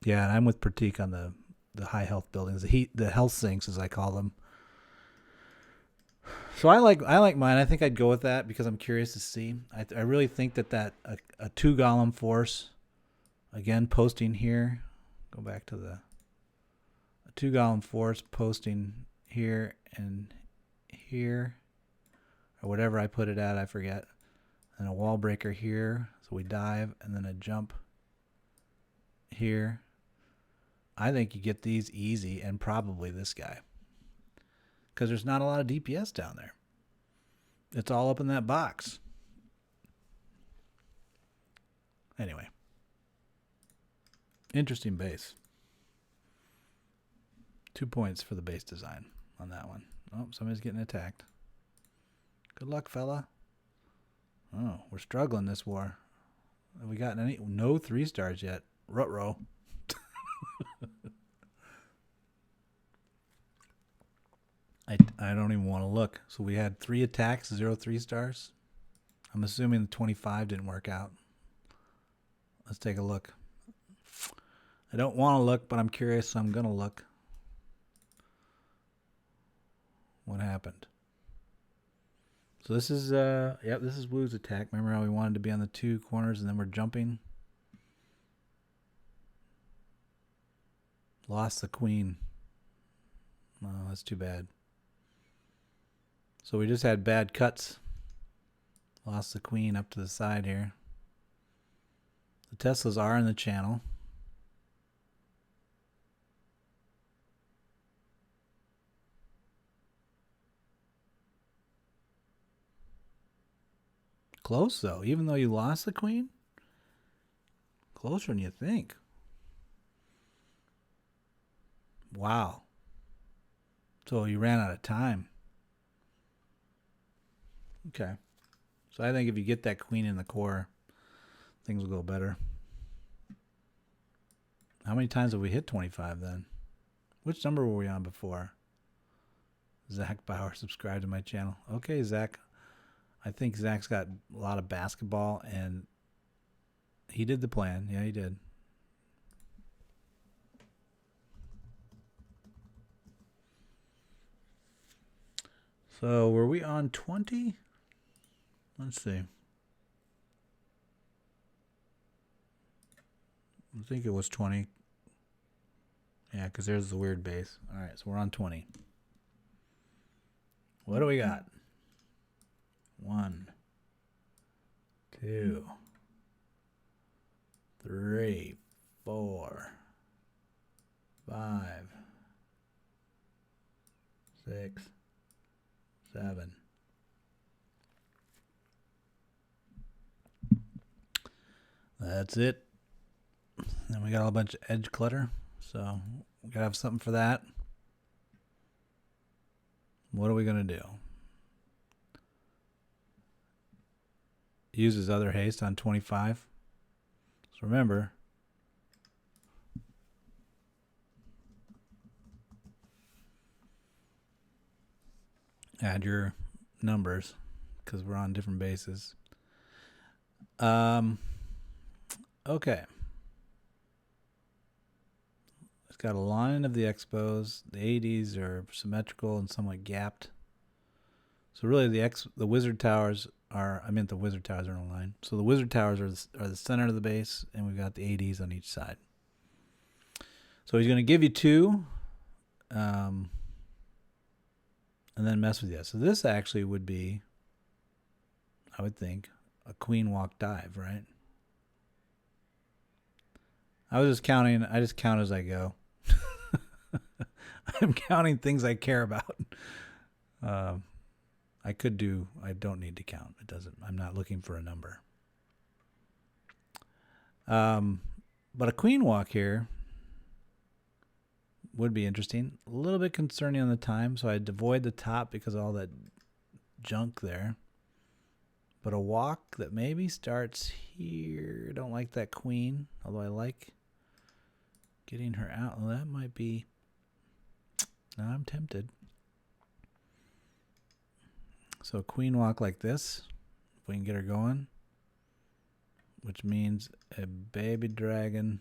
Yeah, and I'm with Pratik on the high health buildings, the health sinks as I call them. So I like mine. I think I'd go with that because I'm curious to see. I really think that a 2 golem force, again posting here. Go back to a 2 golem force posting here and here, or whatever I put it at, I forget. And a wall breaker here, so we dive, and then a jump here. I think you get these easy, and probably this guy. Because there's not a lot of DPS down there. It's all up in that box. Anyway. Interesting base. 2 points for the base design on that one. Oh, somebody's getting attacked. Good luck, fella. Oh, we're struggling this war. Have we gotten no 3 stars yet? Ruh-roh. I don't even want to look. So we had 3 attacks, 0 3 stars. I'm assuming the 25 didn't work out. Let's take a look. I don't want to look, but I'm curious, so I'm going to look. What happened? So this is this is Wu's attack. Remember how we wanted to be on the 2 corners and then we're jumping? Lost the queen. Oh, that's too bad. So we just had bad cuts. Lost the queen up to the side here. The Teslas are in the channel. Close, though. Even though you lost the queen? Closer than you think. Wow. So you ran out of time. Okay. So I think if you get that queen in the core, things will go better. How many times have we hit 25 then? Which number were we on before? Zach Bauer subscribed to my channel. Okay, Zach. I think Zach's got a lot of basketball, and he did the plan. Yeah, he did. So were we on 20? Let's see. I think it was 20. Yeah, because there's the weird base. All right, so we're on 20. What do we got? 1, 2, 3, 4, 5, 6, 7. That's it. Then we got a bunch of edge clutter, so we gotta have something for that. What are we gonna do? Uses other haste on 25. So remember, add your numbers because we're on different bases. Okay. It's got a line of the expos. The ADs are symmetrical and somewhat gapped. So really the wizard towers are, the wizard towers are in a line. So the wizard towers are the center of the base, and we've got the ADs on each side. So he's going to give you 2, and then mess with you. So this actually would be, I would think, a queen walk dive, right? I just count as I go. I'm counting things I care about. I don't need to count. I'm not looking for a number. But a queen walk here would be interesting. A little bit concerning on the time, so I'd avoid the top because of all that junk there. But a walk that maybe starts here. Don't like that queen, although I like getting her out. Well, that might be... Now I'm tempted. So a queen walk like this, if we can get her going, which means a baby dragon.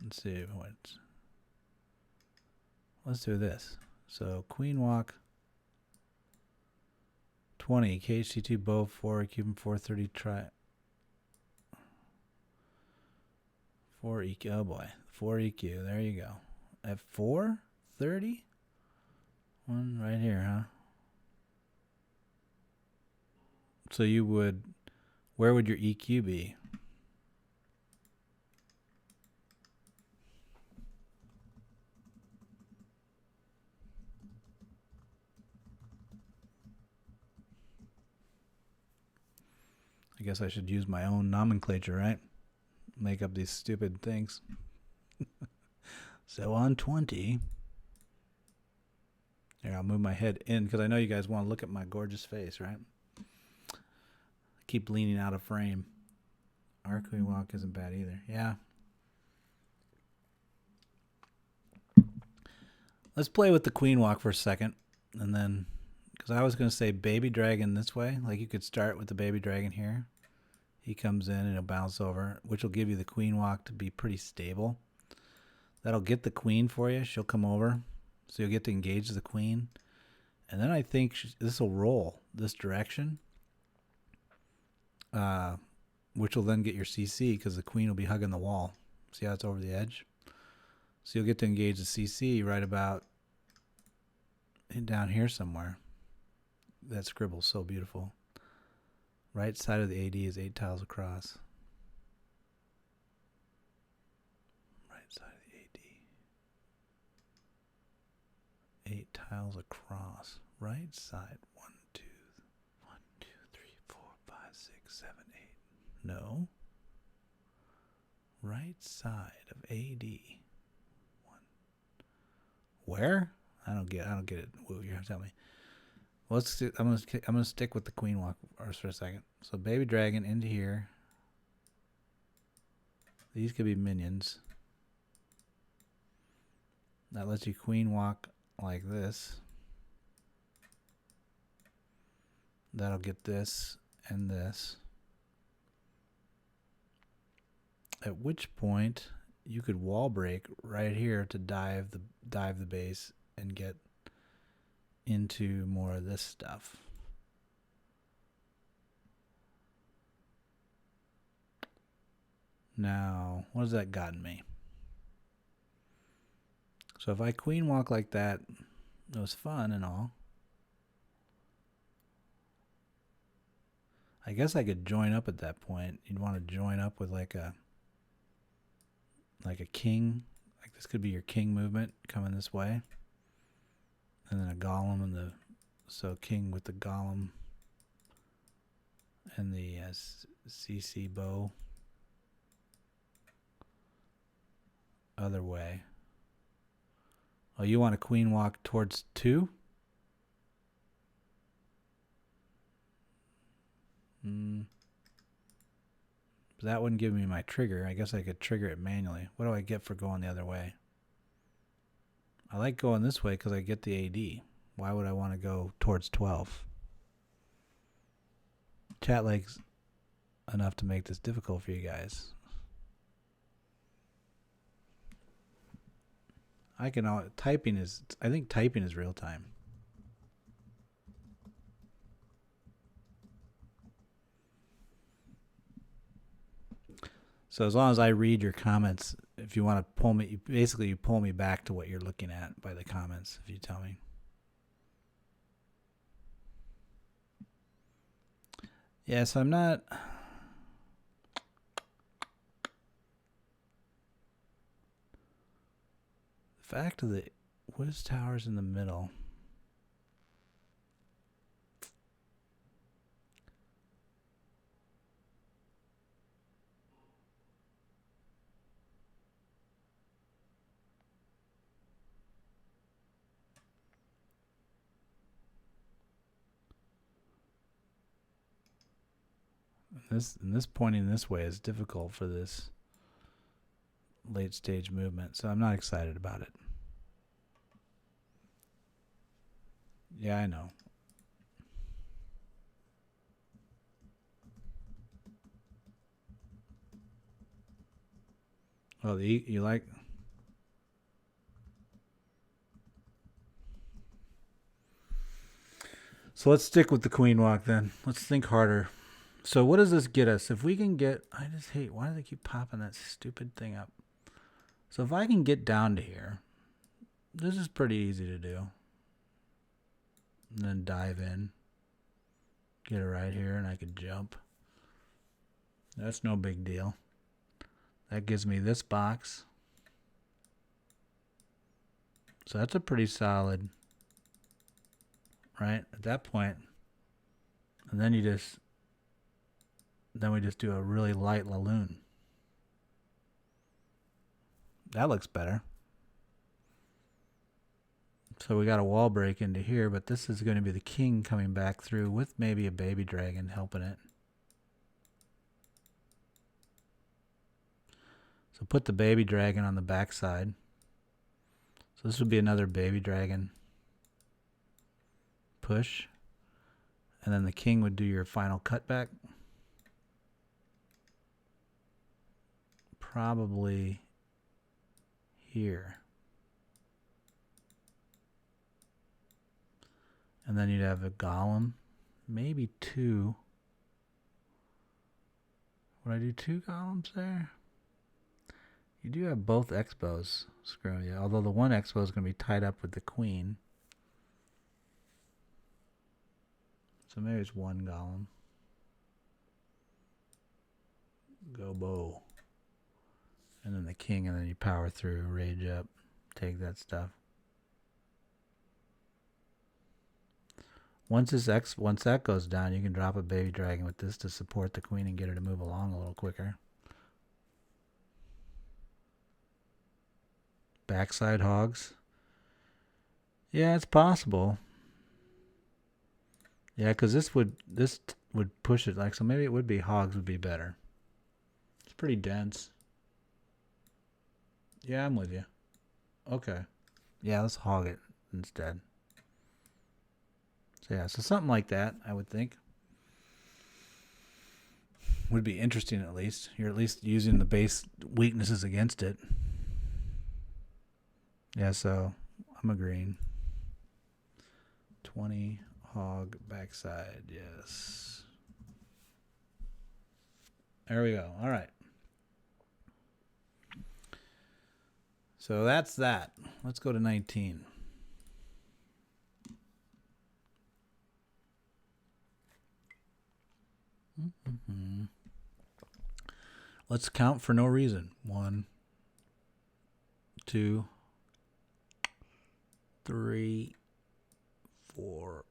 Let's see. Let's do this. So queen walk 20, KHC2 bow 4, Cuban 430 try 4 EQ. Oh boy, 4 EQ. There you go. At 430, one right here, huh? So you would, where would your EQ be? I guess I should use my own nomenclature, right? Make up these stupid things. So on 20, here, I'll move my head in because I know you guys want to look at my gorgeous face, right? I keep leaning out of frame. Our queen walk isn't bad either. Yeah. Let's play with the queen walk for a second, and then, because I was going to say baby dragon this way, like you could start with the baby dragon here. He comes in and he'll bounce over, which will give you the queen walk to be pretty stable. That'll get the queen for you. She'll come over, so you'll get to engage the queen. And then I think this will roll this direction, which will then get your CC because the queen will be hugging the wall. See how it's over the edge? So you'll get to engage the CC right about down here somewhere. That scribble's so beautiful. Right side of the AD is 8 tiles across. Right side of the AD. 8 tiles across. Right side. 1, 2, 3, 4, 5, 6, 7, 8. No. Right side of AD. 1. Where? I don't get it. Well, you're telling me. Well, I'm gonna stick with the queen walk for a second. So baby dragon into here. These could be minions. That lets you queen walk like this. That'll get this and this. At which point you could wall break right here to dive the base and get into more of this stuff. Now, what has that gotten me? So if I queen walk like that, it was fun and all. I guess I could join up at that point. You'd want to join up with like a king. Like this could be your king movement coming this way. And then a golem and so king with the golem and the CC bow. other way. Oh, you want a queen walk towards 2? That wouldn't give me my trigger. I guess I could trigger it manually. What do I get for going the other way? I like going this way because I get the AD. Why would I want to go towards 12? Chat likes enough to make this difficult for you guys. I think typing is real time. So as long as I read your comments, if you want to pull me, basically you pull me back to what you're looking at by the comments, if you tell me. Yeah, so I'm not... The fact of the Wiz Tower's in the middle. This pointing this way is difficult for this late stage movement, so I'm not excited about it. Yeah, I know. Oh, you like... So let's stick with the queen walk then. Let's think harder. So what does this get us? If we can get... I just hate... Why do they keep popping that stupid thing up? So if I can get down to here, this is pretty easy to do. And then dive in. Get it right here and I can jump. That's no big deal. That gives me this box. So that's a pretty solid... Right? At that point. And then you just... Then we just do a really light Laloon. That looks better. So we got a wall break into here, but this is going to be the king coming back through with maybe a baby dragon helping it. So put the baby dragon on the back side. So this would be another baby dragon push. And then the king would do your final cutback. Probably here. And then you'd have a golem. Maybe 2. Would I do 2 golems there? You do have both expos screwing you. Although the one expo is going to be tied up with the queen. So maybe it's 1 golem. Go bow. And then the king, and then you power through, rage up, take that stuff. Once that goes down, you can drop a baby dragon with this to support the queen and get her to move along a little quicker. Backside hogs. Yeah, it's possible. Yeah, because this would push it like so. Maybe it would be hogs would be better. It's pretty dense. Yeah, I'm with you. Okay. Yeah, let's hog it instead. So yeah, so something like that, I would think. Would be interesting at least. You're at least using the base weaknesses against it. Yeah, so I'm agreeing. 20 hog backside, yes. There we go. All right. So that's that. Let's go to 19. Let's count for no reason. 1, 2, 3, 4.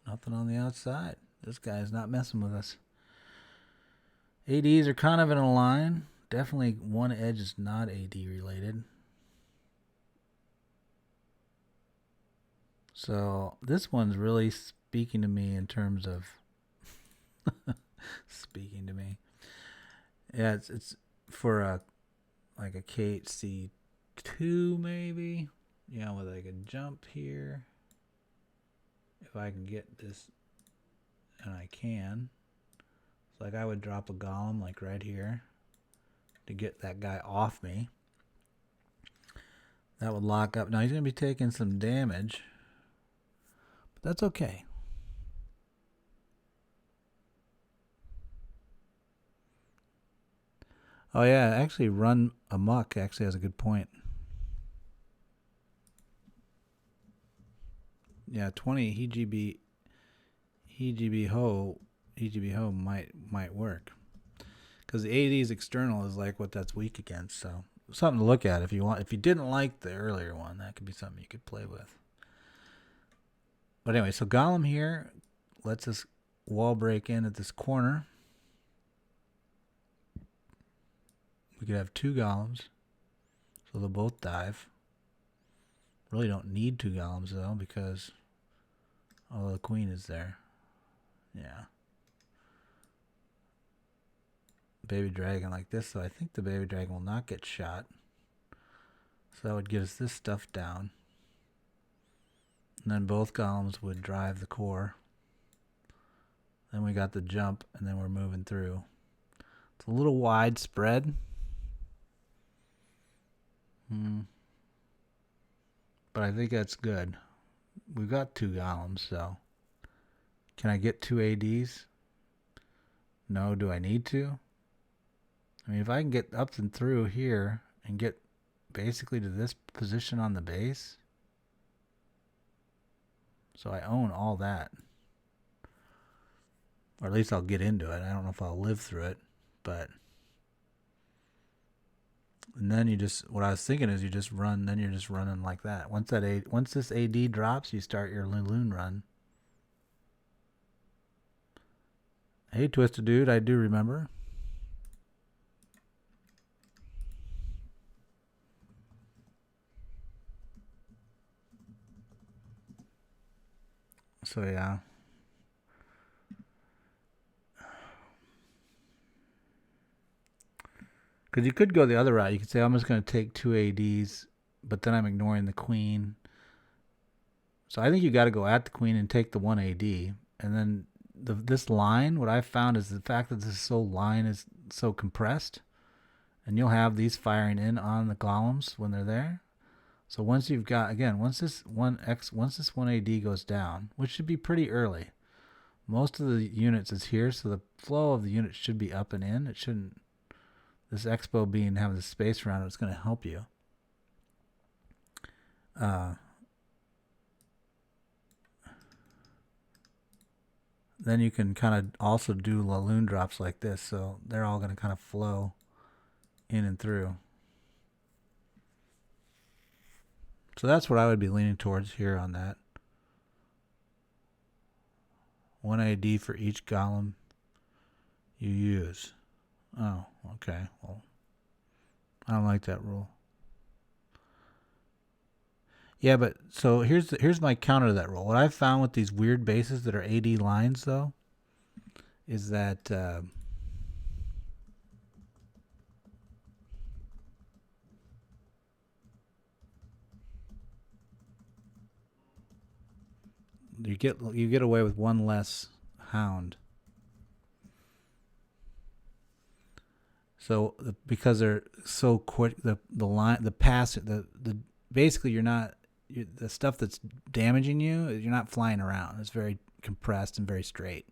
Nothing on the outside. This guy's not messing with us. ADs are kind of in a line. definitely one edge is not AD related. So this one's really speaking to me in terms of speaking to me. Yeah, it's for a like a KHC2 maybe. Yeah, with like a jump here. If I can get this, and I can. It's like I would drop a golem like right here to get that guy off me. That would lock up. Now he's going to be taking some damage, but that's okay. Oh yeah, actually RunBuck actually has a good point. Yeah, 20 EGB ho might work. Because the AD's external is like what that's weak against, so something to look at if you want. If you didn't like the earlier one, that could be something you could play with. But anyway, so Golem here lets us wall break in at this corner. We could have 2 golems, so they'll both dive. Really don't need 2 golems though, because the queen is there. Yeah. Baby dragon like this, so I think the baby dragon will not get shot. So that would get us this stuff down. And then both golems would drive the core. Then we got the jump, and then we're moving through. It's a little widespread. But I think that's good. We've got 2 golems, so. Can I get 2 ADs? No, do I need to? I mean, if I can get up and through here and get basically to this position on the base. So I own all that. Or at least I'll get into it. I don't know if I'll live through it, but. And then you just, what I was thinking is you just run, then you're just running like that. Once this AD drops, you start your Loon run. Hey, Twisted Dude, I do remember. So yeah. Because you could go the other route. You could say, I'm just going to take 2 ADs, but then I'm ignoring the queen. So I think you got to go at the queen and take the 1 AD. And then this line, what I've found is the fact that this line is so compressed. And you'll have these firing in on the golems when they're there. So once you've got, again, once this 1 AD goes down, which should be pretty early. Most of the units is here, so the flow of the units should be up and in. It shouldn't. This expo being having the space around it's going to help you. Then you can kind of also do Loon drops like this, so they're all going to kind of flow in and through. So that's what I would be leaning towards here on that. 1 AD for each golem you use. Oh, okay. Well, I don't like that rule. Yeah, but so here's my counter to that rule. What I've found with these weird bases that are AD lines, though, is that you get away with 1 less hound. So because they're so quick, the line, the pass, the basically the stuff that's damaging you're not flying around. It's very compressed and very straight.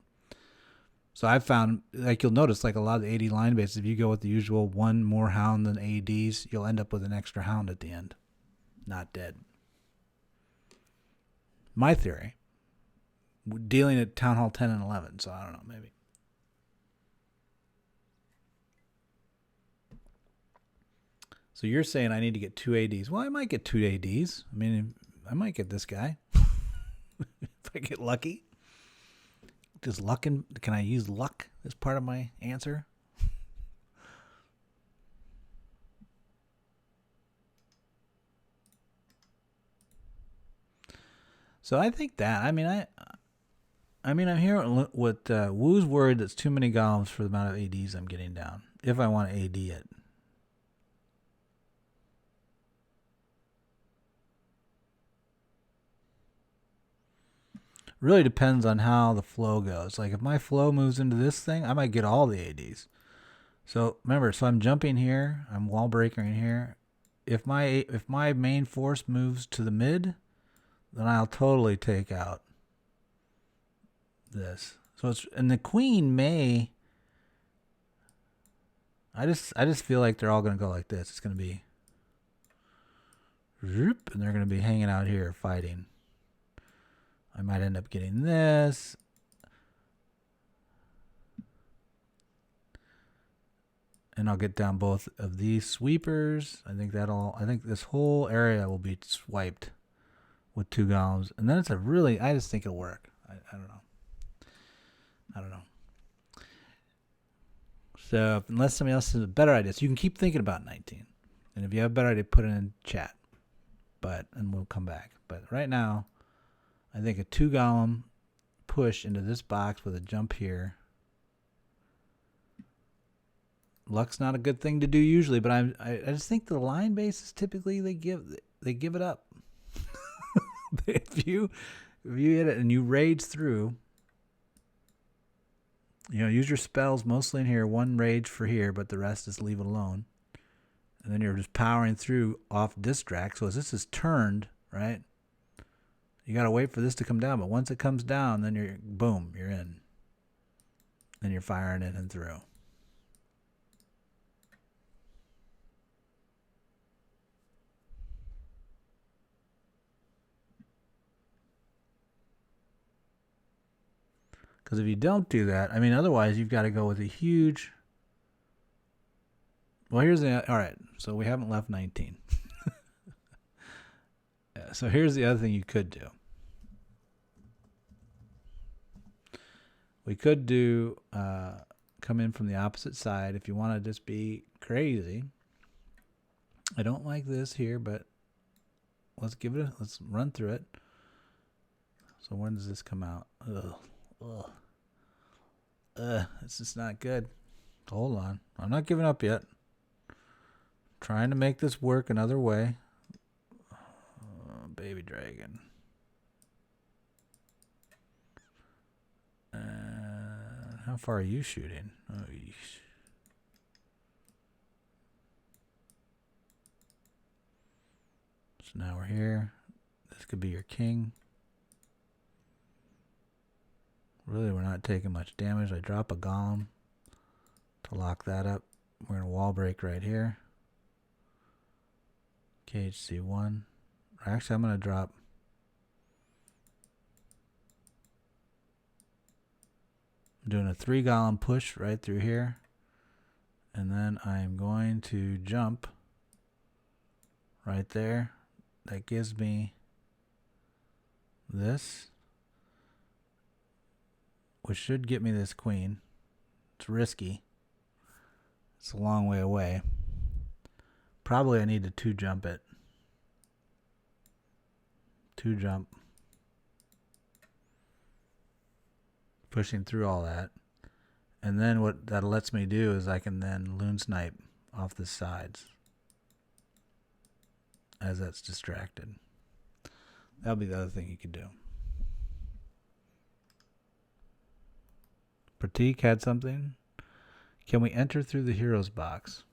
So I've found, like you'll notice, like a lot of the AD line bases, if you go with the usual 1 more hound than ADs, you'll end up with an extra hound at the end, not dead. My theory. Dealing at Town Hall 10 and 11, so I don't know, maybe. So you're saying I need to get 2 ADs. Well, I might get 2 ADs. I mean, I might get this guy. If I get lucky. Can I use luck as part of my answer? So I think that. I'm here with Woo's worried that's too many golems for the amount of ADs I'm getting down. If I want to AD it. Really depends on how the flow goes. Like if my flow moves into this thing, I might get all the ADs. So remember, I'm jumping here, I'm wall breaking here. If my main force moves to the mid, then I'll totally take out this. So and the queen may. I just feel like they're all gonna go like this. It's gonna be, and they're gonna be hanging out here fighting. I might end up getting this. And I'll get down both of these sweepers. I think this whole area will be swiped with 2 golems. And then I just think it'll work. I don't know. So unless somebody else has a better idea, so you can keep thinking about 19. And if you have a better idea, put it in chat. And we'll come back. But right now, I think a 2 golem push into this box with a jump here. Luck's not a good thing to do usually, but I just think the line bases typically they give it up. If you hit it and you rage through, use your spells mostly in here. 1 rage for here, but the rest is leave it alone. And then you're just powering through off distract. So as this is turned, right? You got to wait for this to come down, but once it comes down, then you're in. Then you're firing it and through. Because if you don't do that, otherwise you've got to go with a huge. Well, all right. So we haven't left 19. Yeah, so here's the other thing you could do. We could do come in from the opposite side if you want to just be crazy. I don't like this here, but let's run through it. So when does this come out? It's just not good. Hold on. I'm not giving up yet. Trying to make this work another way. Baby dragon. How far are you shooting? Oh, yeesh. So now we're here. This could be your king. Really, we're not taking much damage. I drop a golem to lock that up. We're going to wall break right here. KHC1. Actually, I'm going to drop. I'm doing a 3 golem push right through here. And then I'm going to jump right there. That gives me this, which should get me this queen. It's risky. It's a long way away. Probably I need to 2 jump it. 2 jump. Pushing through all that. And then what that lets me do is I can then loon snipe off the sides as that's distracted. That'll be the other thing you could do. Pratik had something. Can we enter through the heroes box?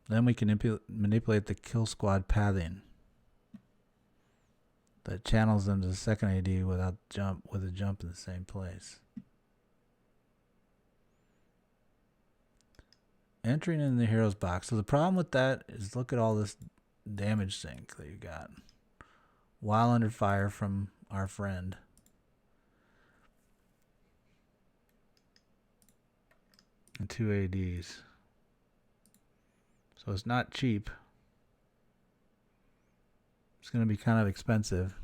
Then we can manipulate the kill squad pathing that channels them to the second AD with a jump in the same place. Entering in the heroes box. So the problem with that is look at all this damage sink that you got while under fire from our friend. And 2 ADs. So it's not cheap. It's going to be kind of expensive.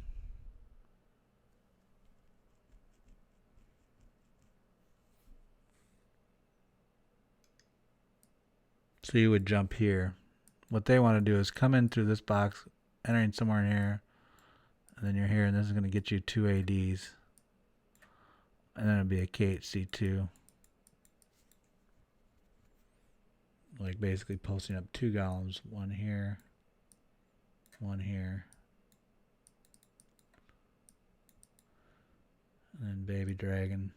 So you would jump here. What they want to do is come in through this box, entering somewhere in here, And then you're here, and this is going to get you 2 ADs. And then it'll be a KHC2. Like basically posting up 2 golems, one here, one here. And then baby dragon.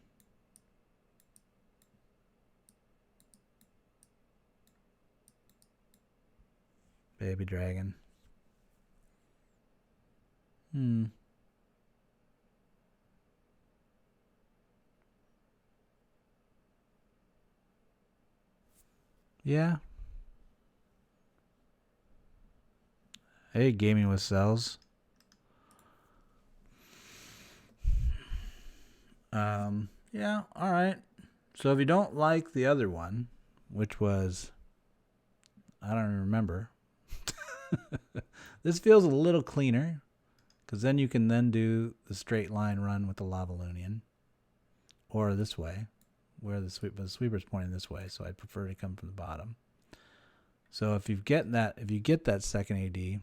Baby dragon. Yeah. Hey, gaming with cells. Yeah, all right. So if you don't like the other one, which was, I don't even remember. This feels a little cleaner, because then you can then do the straight line run with the Lavalunian, or this way, where the sweeper's pointing this way, so I prefer to come from the bottom. So if you get that second AD,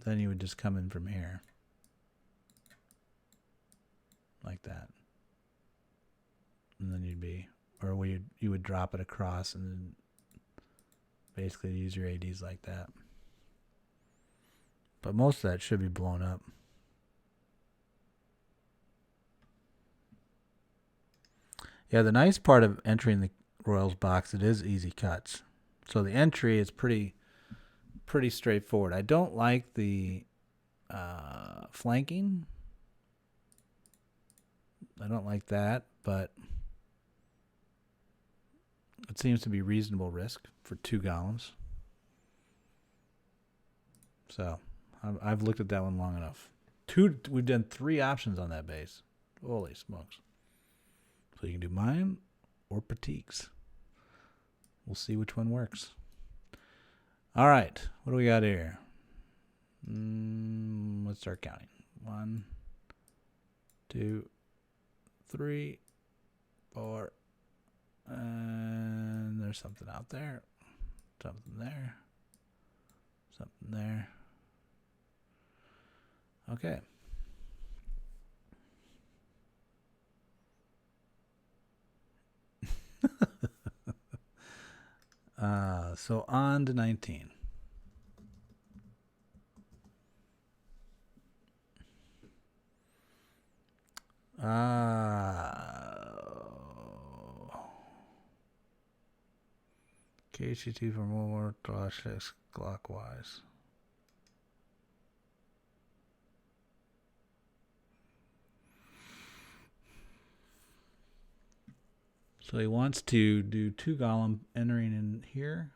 then you would just come in from here, like that, and then you would drop it across and then basically use your ADs like that. But most of that should be blown up. Yeah, the nice part of entering the Royals box, it is easy cuts. So the entry is pretty straightforward. I don't like the flanking. I don't like that, but it seems to be reasonable risk for 2 golems. So I've looked at that one long enough. We've done 3 options on that base. Holy smokes. So you can do mine or Petites. We'll see which one works. All right. What do we got here? Let's start counting. 1, 2, 3, 4. And there's something out there. Something there. Something there. Okay. So on to 19. KHC2 for more /6 clockwise. So he wants to do 2 golem entering in here.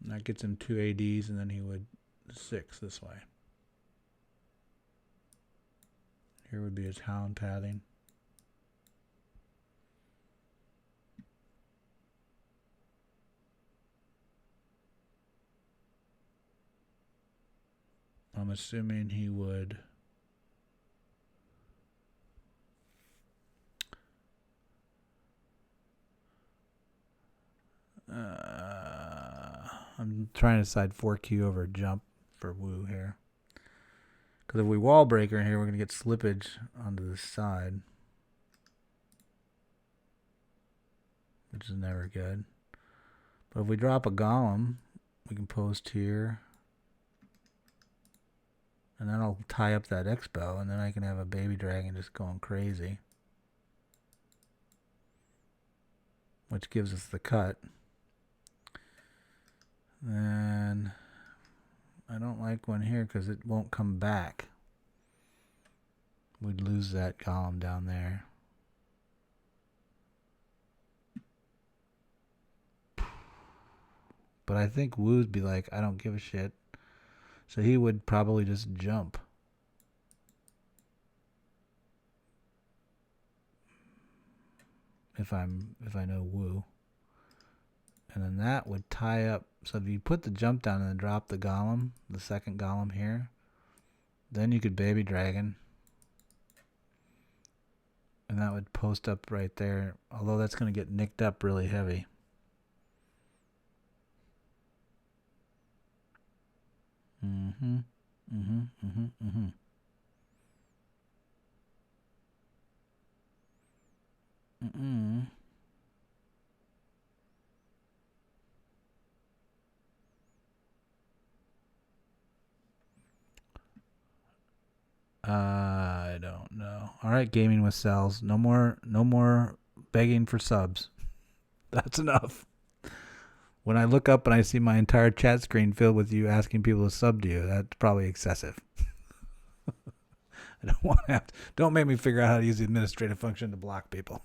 And that gets him 2 ADs, and then he would 6 this way. Here would be his hound pathing. I'm assuming he would I'm trying to decide 4Q over jump for Woo here. Because if we wall breaker in here, we're going to get slippage onto the side, which is never good. But if we drop a golem, we can post here. And then I'll tie up that Expo, and then I can have a baby dragon just going crazy, which gives us the cut. And I don't like one here because it won't come back. We'd lose that column down there. But I think Woo'd be like, I don't give a shit. So he would probably just jump. If I know Woo. And then that would tie up. So if you put the jump down and then drop the golem, the second golem here, then you could baby dragon. And that would post up right there. Although that's going to get nicked up really heavy. Mm-hmm. Mm-hmm. Mm-hmm. Mm-hmm. Mm-mm. I don't know. All right, gaming with cells. No more begging for subs. That's enough. When I look up and I see my entire chat screen filled with you asking people to sub to you, that's probably excessive. I don't want to have to, don't make me figure out how to use the administrative function to block people.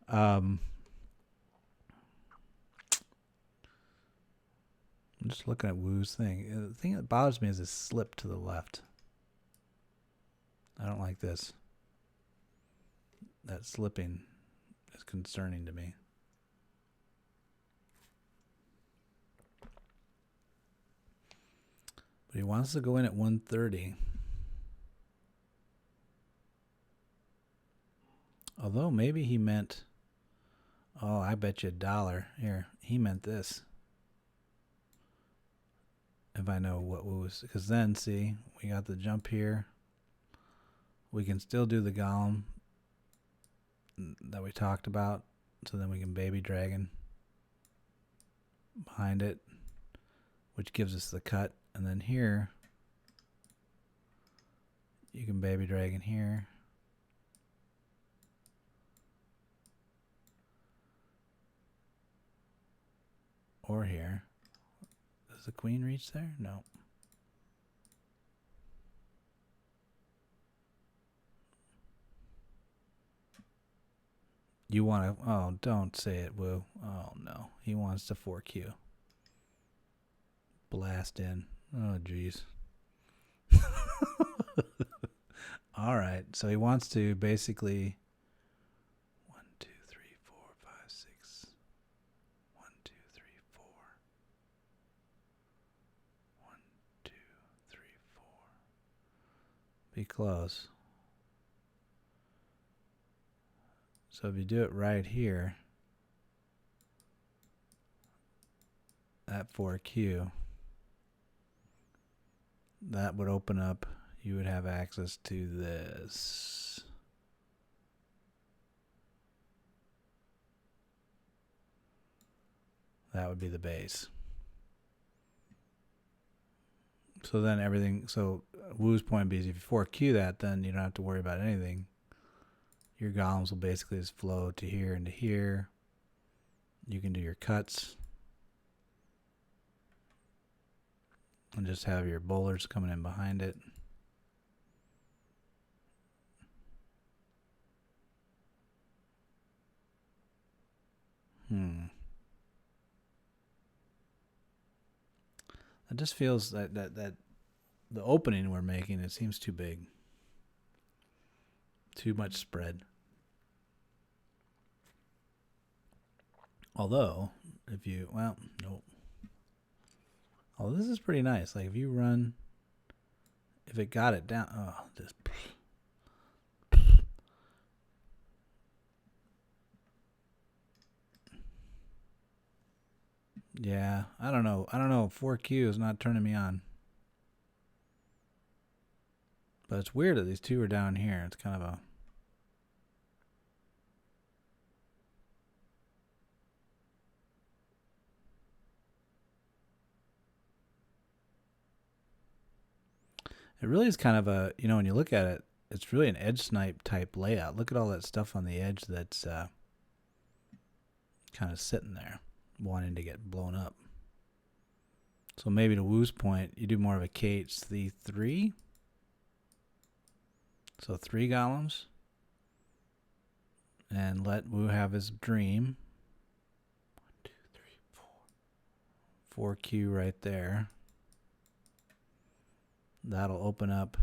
I'm just looking at Woo's thing. The thing that bothers me is this slip to the left. I don't like this. That slipping is concerning to me. But he wants to go in at 130. Although maybe he meant, oh, I bet you $1. Here, he meant this. If I know what was, because then, see, we got the jump here. We can still do the golem that we talked about. So then we can baby dragon behind it, which gives us the cut. And then here, you can baby dragon here. Or here. Does the queen reach there? No. You want to, oh, don't say it, Woo. Oh, no. He wants to 4Q. Blast in. Oh, jeez. All right. So he wants to basically 1, 2, 3, 4, 5, 6. 1, 2, 3, 4. 1, 2, 3, 4. Be close. So if you do it right here, that 4Q, that would open up, you would have access to this. That would be the base. So then everything, so Woo's point is if you 4Q that, then you don't have to worry about anything. Your golems will basically just flow to here and to here. You can do your cuts. And just have your bowlers coming in behind it. It just feels that the opening we're making, it seems too big. Too much spread. Although, if you, well, nope. Oh, this is pretty nice. Like if you run, if it got it down, oh, just. Yeah, I don't know. 4Q is not turning me on. But it's weird that these two are down here. It's kind of a. It really is kind of a, when you look at it, it's really an edge snipe type layout. Look at all that stuff on the edge that's kind of sitting there, wanting to get blown up. So maybe to Woo's point, you do more of a KHC3. So 3 golems. And let Woo have his dream. 1, 2, 3, 4. 4Q right there. That'll open up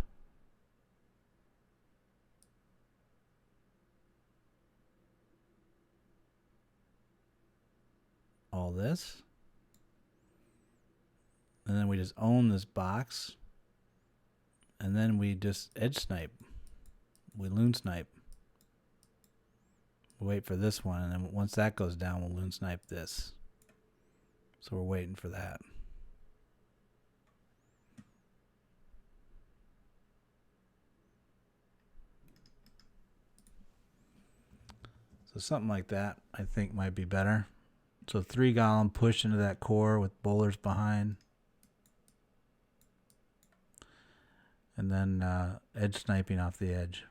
all this. And then we just own this box. And then we just edge snipe. We loon snipe. We'll wait for this one. And then once that goes down, we'll loon snipe this. So we're waiting for that. So something like that I think might be better. So 3 golem push into that core with bowlers behind. And then edge sniping off the edge.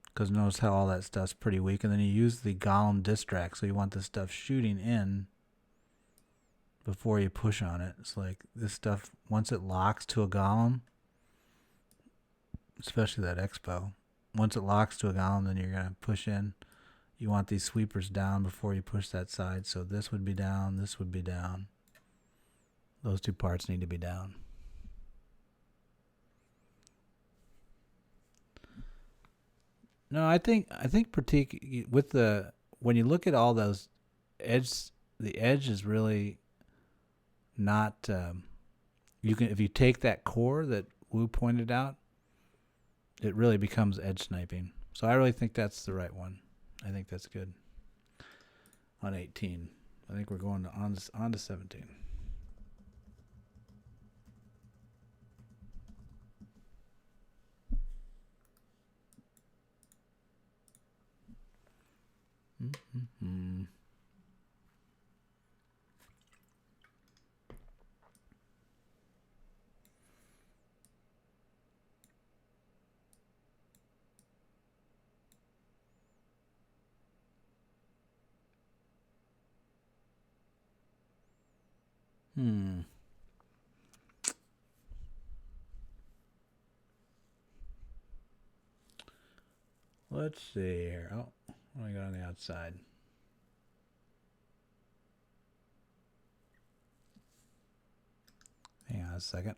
Because notice how all that stuff's pretty weak. And then you use the golem distract. So you want this stuff shooting in before you push on it. It's like this stuff, once it locks to a golem, especially that expo, once it locks to a golem, then you're going to push in. You want these sweepers down before you push that side. So this would be down, this would be down. Those two parts need to be down. No, I think particularly with the, when you look at all those edge, the edge is really not. You can, if you take that core that Wu pointed out, it really becomes edge sniping. So I really think that's the right one. I think that's good. On 18, I think we're going on to 17. Mm-hmm. Let's see here. Oh, what do I got on the outside? Hang on a second.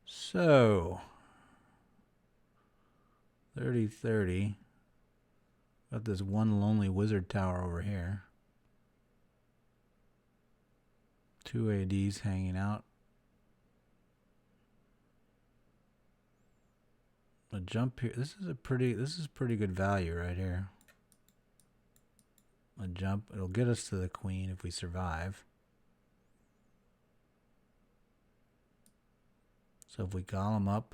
So 30-30. Got this one lonely wizard tower over here. 2 ADs hanging out. A jump here. This is pretty good value right here. A jump. It'll get us to the queen if we survive. So if we golem up,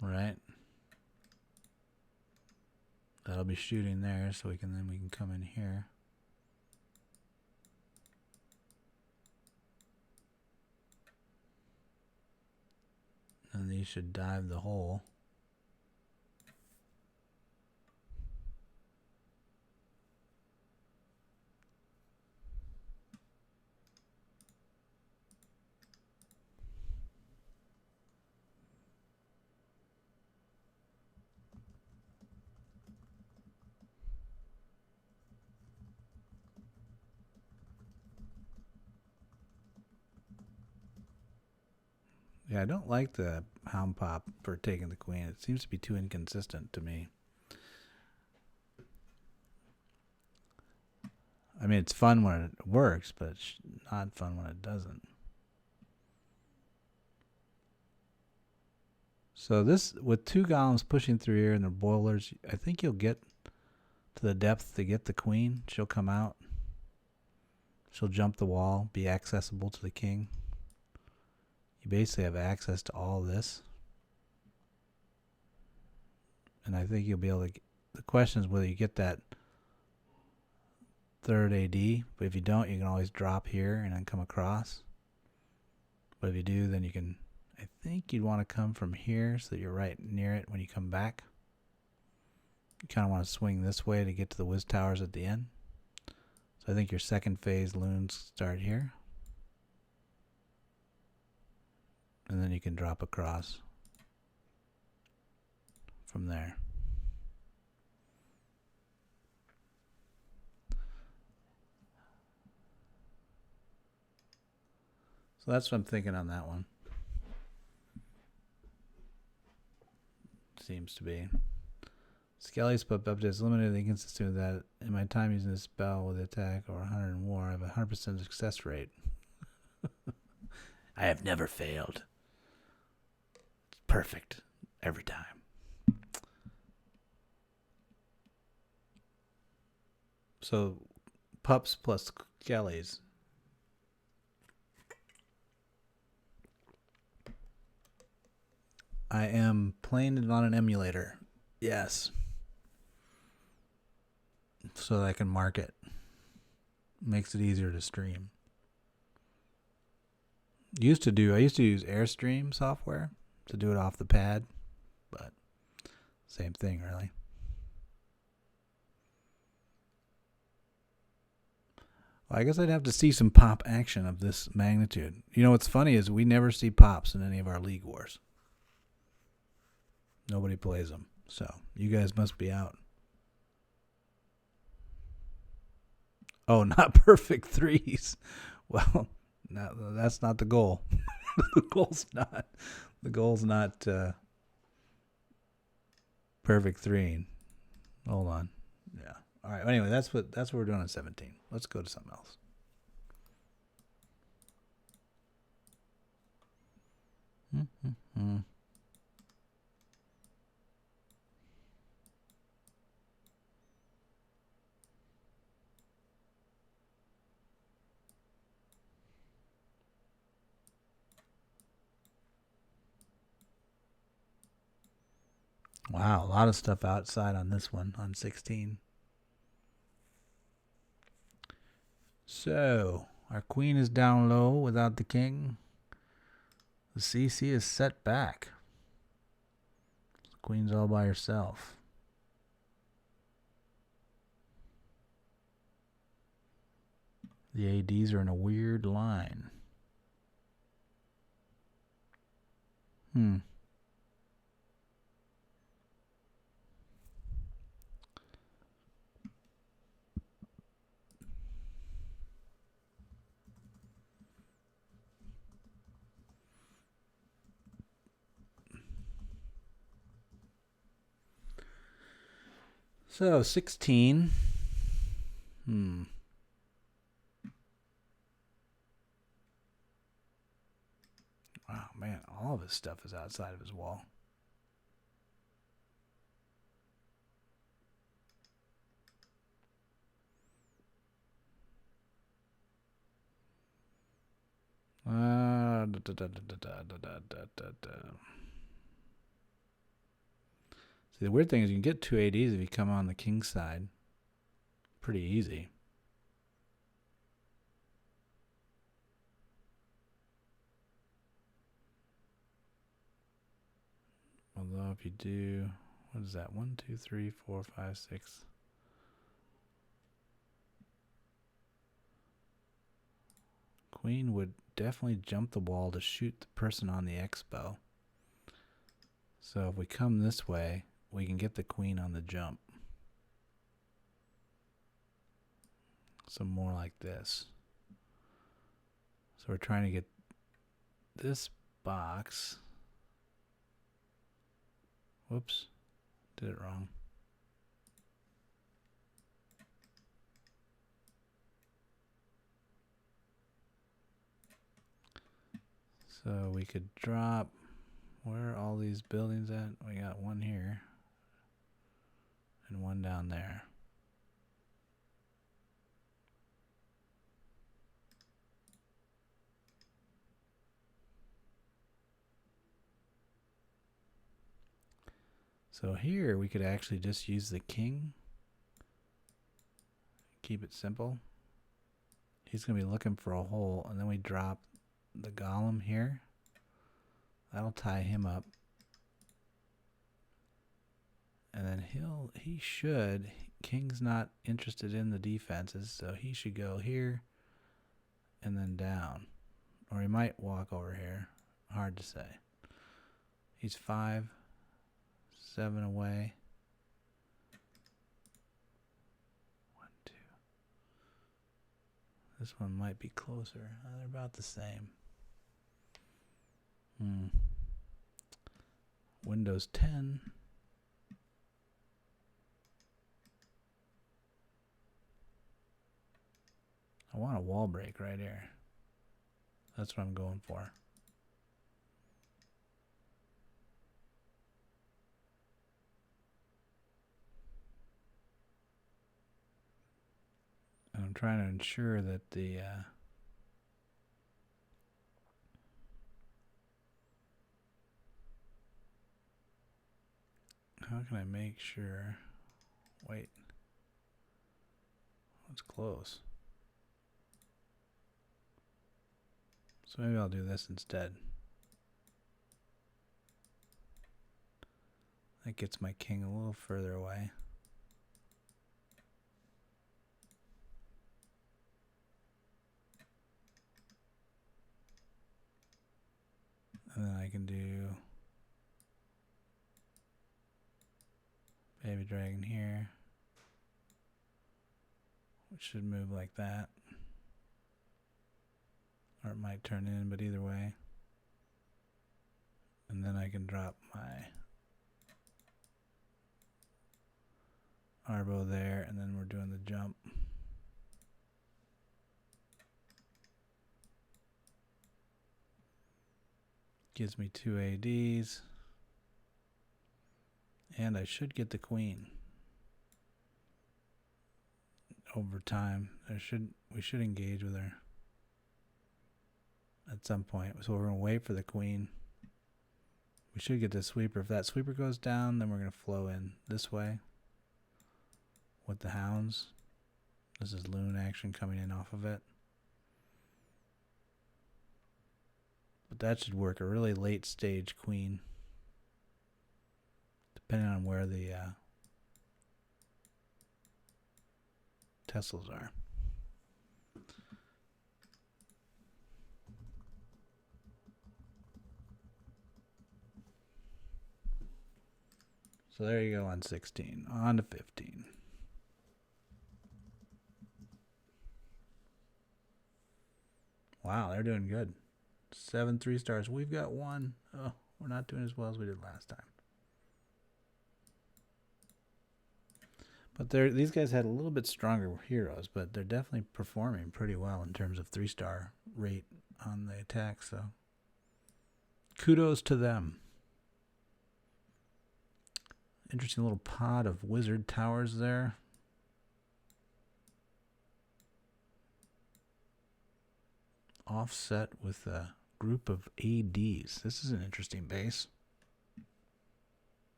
right? That'll be shooting there, so we can come in here. And these should dive the hole. Yeah, I don't like the hound pop for taking the queen. It seems to be too inconsistent to me. I mean, it's fun when it works, but it's not fun when it doesn't. So this, with 2 golems pushing through here and the boilers, I think you'll get to the depth to get the queen. She'll come out. She'll jump the wall, be accessible to the king. You basically have access to all this. And I think you'll be able to, the question is whether you get that 3rd AD, but if you don't, you can always drop here and then come across. But if you do, then you can, I think you'd want to come from here so that you're right near it when you come back. You kind of want to swing this way to get to the whiz towers at the end. So I think your second phase loons start here. And then you can drop across from there. So that's what I'm thinking on that one. Seems to be. Skelly's put up to is limited inconsistent with that. In my time using this spell with attack or 100 and more, I have a 100% success rate. I have never failed. Perfect every time. So, pups plus Skellies. I am playing it on an emulator. Yes. So that I can mark it. Makes it easier to stream. I used to use Airstream software to do it off the pad, but same thing really. Well, I guess I'd have to see some pop action of this magnitude. You know what's funny is we never see pops in any of our League Wars. Nobody plays them, so you guys must be out. Oh, not perfect threes. Well, no, that's not the goal. The goal's not perfect three. Hold on. Yeah. All right. Anyway, that's what we're doing on 17. Let's go to something else. Wow, a lot of stuff outside on this one, on 16. So, our queen is down low without the king. The CC is set back. The queen's all by herself. The ADs are in a weird line. So, 16. Wow, man, all of his stuff is outside of his wall. See, the weird thing is you can get 2 ADs if you come on the king side. Pretty easy. Although if you do, what is that? 1, 2, 3, 4, 5, 6. Queen would definitely jump the wall to shoot the person on the expo. So if we come this way, we can get the queen on the jump. So more like this. So we're trying to get this box. Whoops, did it wrong. So we could drop, where are all these buildings at? We got one here and one down there. So here we could actually just use the king. Keep it simple. He's going to be looking for a hole, and then we drop the golem here. That'll tie him up. And then king's not interested in the defenses, so he should go here and then down. Or he might walk over here. Hard to say. He's 5, 7 away. 1, 2. This one might be closer. They're about the same. Windows 10. want a wall break right here. That's what I'm going for. And I'm trying to ensure that the how can I make sure? Wait. It's close. So maybe I'll do this instead. That gets my king a little further away. And then I can do baby dragon here, which should move like that. Or it might turn in, but either way. And then I can drop my Arbo there, and then we're doing the jump. Gives me 2 ADs. And I should get the queen. Over time. We should engage with her at some point. So we're going to wait for the queen. We should get the sweeper. If that sweeper goes down, then we're going to flow in this way with the hounds. This is loon action coming in off of it. But that should work. A really late stage queen, depending on where the Teslas are. So there you go on 16. On to 15. Wow, they're doing good. 7 3-stars. We've got 1. Oh, we're not doing as well as we did last time. But these guys had a little bit stronger heroes, but they're definitely performing pretty well in terms of 3-star rate on the attack. So kudos to them. Interesting little pod of wizard towers there. Offset with a group of ADs. This is an interesting base.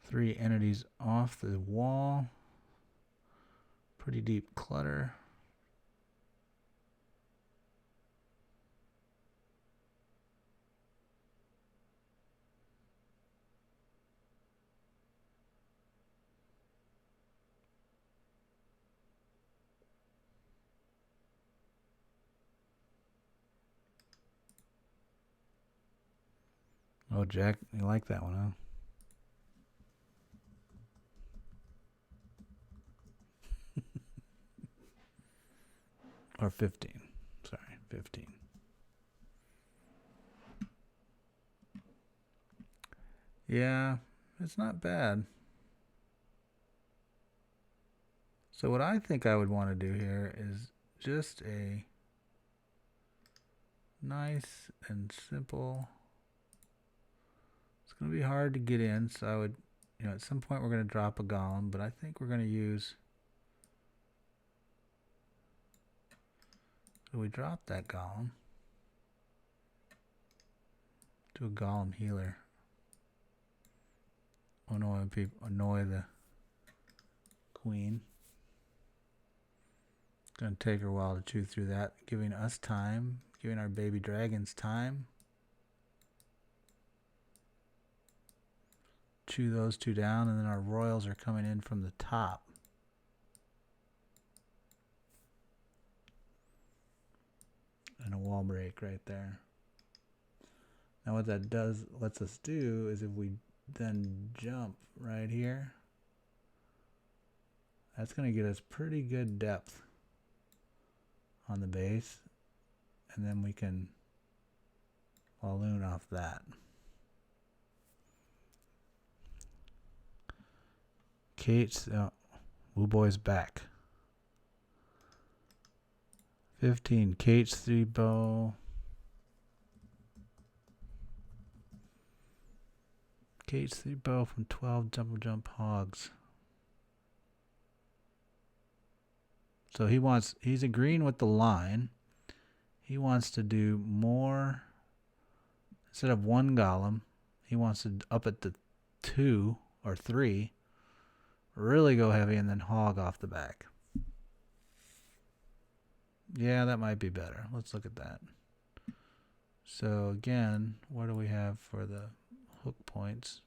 Three entities off the wall. Pretty deep clutter. Oh, Jack, you like that one, huh? Or 15. Sorry, 15. Yeah, it's not bad. So what I think I would want to do here is just a nice and simple. It's going to be hard to get in, so I would, at some point we're going to drop a golem, but I think we're going to use. So we drop that golem. Do a golem healer. Annoy the queen. It's going to take her a while to chew through that, giving us time, giving our baby dragons time. Chew those two down, and then our royals are coming in from the top. And a wall break right there. Now what that lets us do is if we then jump right here, that's going to get us pretty good depth on the base, and then we can balloon off that. Kate's, Woo Boy's back. 15, Kate's 3 bow. Kate's 3 bow from 12 double jump hogs. So he's agreeing with the line. He wants to do more. Instead of 1 golem, he wants to up it to 2 or 3. Really go heavy and then hog off the back. Yeah, that might be better. Let's look at that. So again, what do we have for the hook points?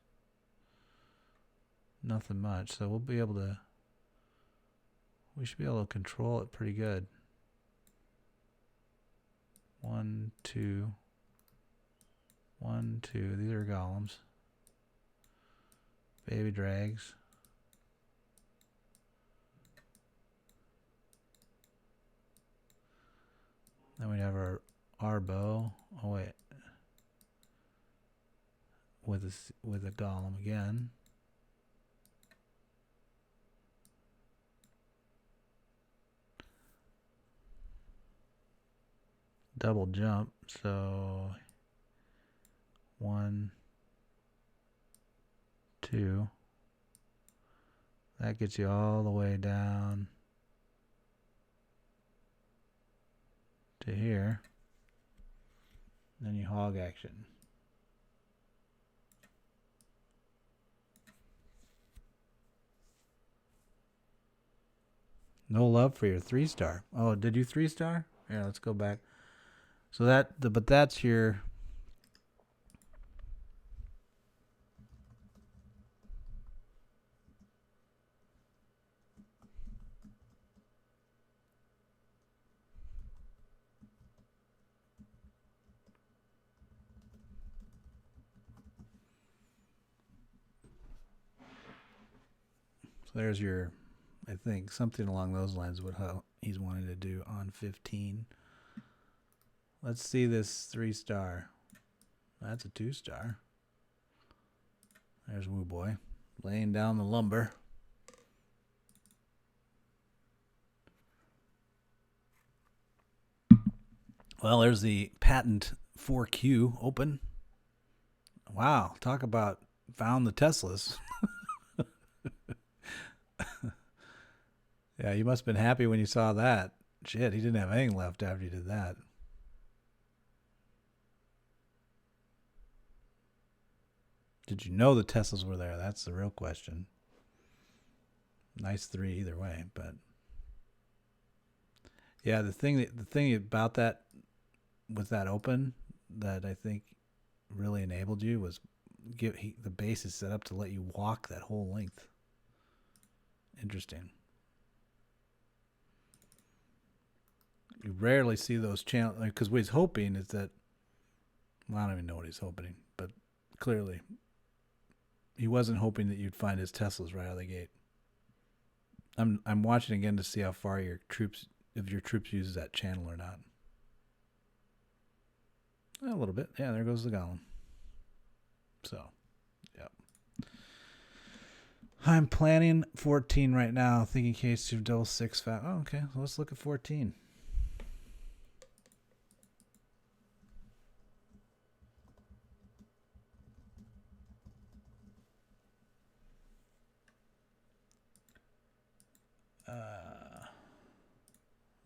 Nothing much. So we should be able to control it pretty good. 1, 2, 1, 2. These are golems. Baby drags. Then we have our bow. Oh wait, with a golem again. Double jump. So 1, 2. That gets you all the way down to here. Then you hog action. No love for your 3-star. Oh, did you 3-star? Yeah, let's go back. So but that's your. So there's your, I think, something along those lines with how he's wanting to do on 15. Let's see this 3-star. That's a 2-star. There's Woo Boy laying down the lumber. Well, there's the patent 4Q open. Wow, talk about found the Teslas. Yeah, you must have been happy when you saw that. Shit, he didn't have anything left after you did that. Did you know the Teslas were there? That's the real question. Nice 3 either way, but yeah, the thing about that with that open that I think really enabled you was the base is set up to let you walk that whole length. Interesting. You rarely see those channels, because what he's hoping is that, well, I don't even know what he's hoping, but clearly he wasn't hoping that you'd find his Teslas right out of the gate. I'm watching again to see how far your troops uses that channel or not. A little bit. Yeah, there goes the golem. So, yep. I'm planning 14 right now, thinking case of double 6 fat. Oh, okay. So let's look at 14.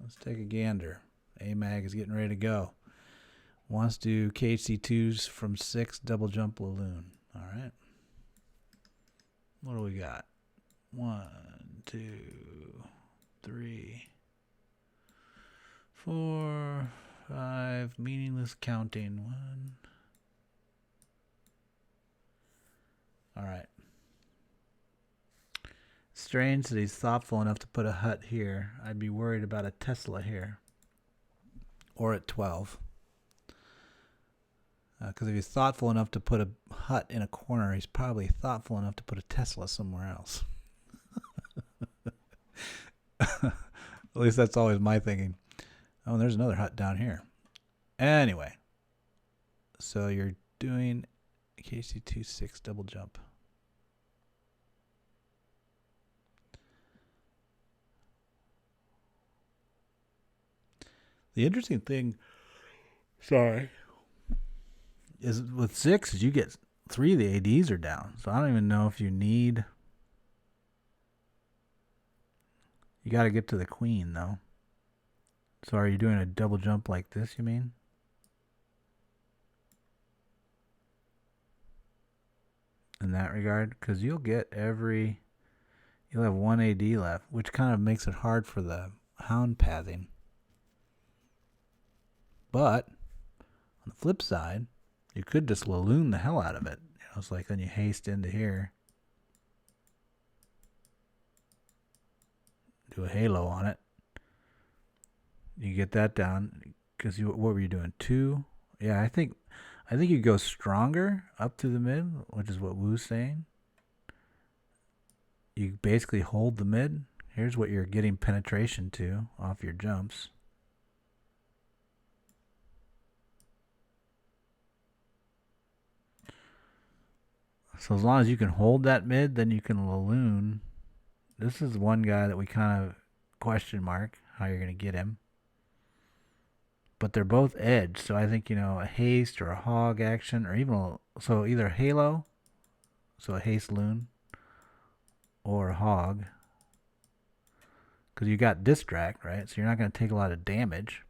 Let's take a gander. AMAG is getting ready to go. Wants to do KHC2s from 6 double jump Laloon. All right. What do we got? 1, 2, 3, 4, 5. Meaningless counting. 1. All right. Strange that he's thoughtful enough to put a hut here. I'd be worried about a Tesla here. Or at 12. Because if he's thoughtful enough to put a hut in a corner, he's probably thoughtful enough to put a Tesla somewhere else. At least that's always my thinking. Oh, and there's another hut down here. Anyway. So you're doing KC2 6 double jump. The interesting thing, sorry, is with 6 is you get 3 of the ADs are down. So I don't even know if you need. You got to get to the queen though. So are you doing a double jump like this, you mean? In that regard, because you'll have 1 AD left, which kind of makes it hard for the hound pathing. But on the flip side, you could just Laloon the hell out of it. It's like then you haste into here, do a halo on it. You get that down because what were you doing? 2? Yeah, I think you go stronger up to the mid, which is what Wu's saying. You basically hold the mid. Here's what you're getting penetration to off your jumps. So as long as you can hold that mid, then you can Laloon. This is one guy that we kind of question mark how you're going to get him. But they're both edge, so I think, a haste or a hog action, or even, so either halo, so a haste loon, or a hog. Because you got distract, right? So you're not going to take a lot of damage.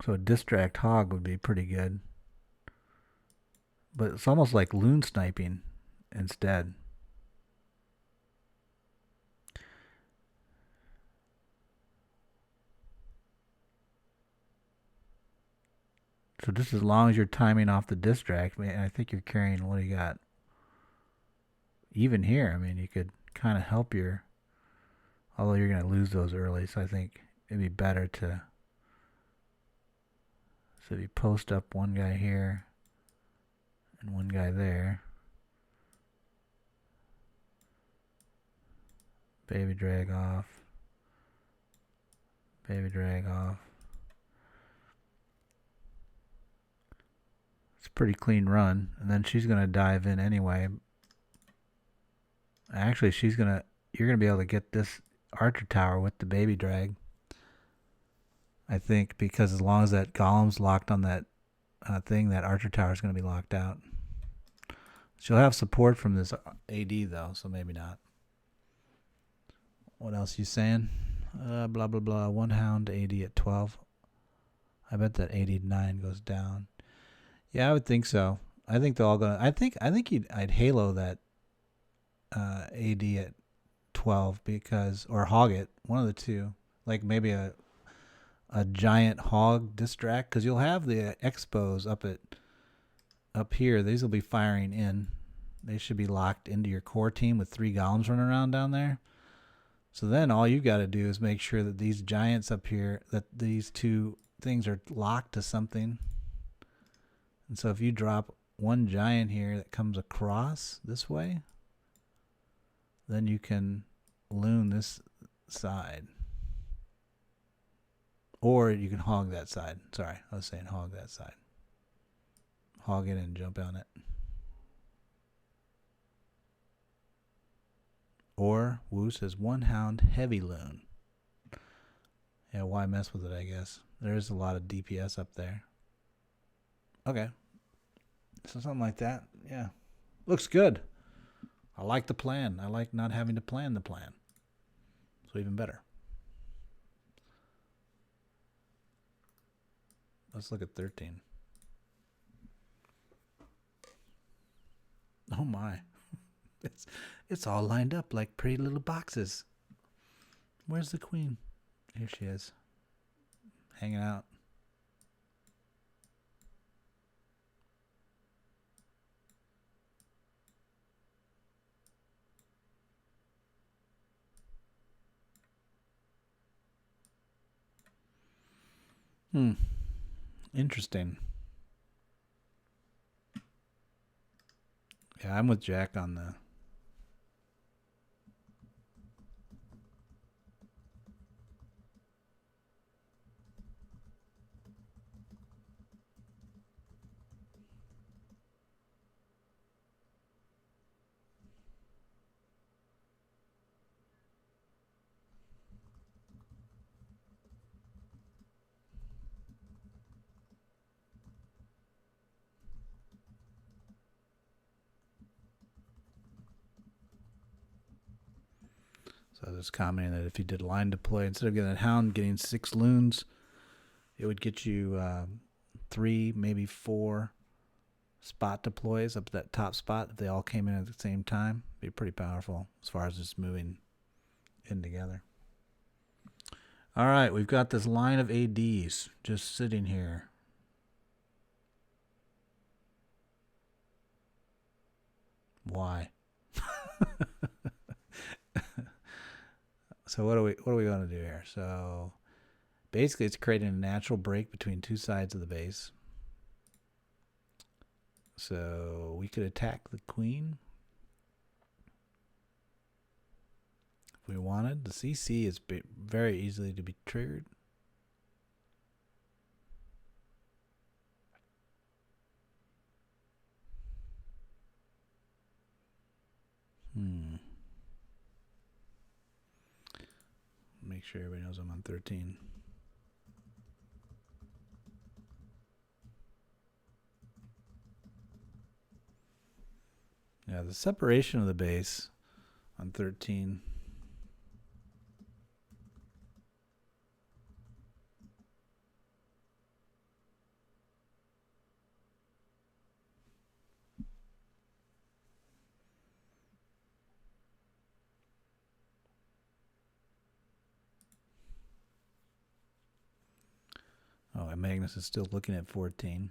So a distract hog would be pretty good. But it's almost like loon sniping instead. So just as long as you're timing off the distract, I think you're carrying, what do you got? Even here, you could kind of help although you're going to lose those early, so I think it'd be better to, so if you post up one guy here and one guy there, baby drag off, baby drag off. It's a pretty clean run, and then she's going to dive in anyway. Actually, you're going to be able to get this archer tower with the baby drag, I think, because as long as that golem's locked on that thing, that archer tower is going to be locked out. She'll have support from this AD though, so maybe not. What else you saying? Blah blah blah. 1 hound AD at 12. I bet that 89 goes down. Yeah, I would think so. I think they're all gonna. I think I'd halo that AD at 12 or hog it, one of the two. Like maybe a giant hog distract, because you'll have the expos up here. These will be firing in. They should be locked into your core team with 3 golems running around down there. So then all you got to do is make sure that these giants up here, that these 2 things are locked to something. And so if you drop one giant here that comes across this way, then you can loon this side. Or you can hog that side. Sorry, I was saying hog that side. Hog it and jump on it. Or Wu says 1 hound heavy loon. Yeah, why mess with it, I guess. There's a lot of DPS up there. Okay. So something like that. Yeah. Looks good. I like the plan. I like not having to plan the plan. So even better. Let's look at 13. Oh my. It's all lined up like pretty little boxes. Where's the queen? Here she is. Hanging out. Interesting. Yeah, I'm with Jack on the... So I was commenting that if you did line deploy, instead of getting that hound getting 6 loons, it would get you 3, maybe 4 spot deploys up to that top spot if they all came in at the same time. It'd be pretty powerful as far as just moving in together. All right, we've got this line of ADs just sitting here. Why? So what are we going to do here? So basically it's creating a natural break between 2 sides of the base. So we could attack the queen if we wanted. The CC is very easily to be triggered. Make sure everybody knows I'm on 13. Yeah, the separation of the base on 13. Oh, and Magnus is still looking at 14.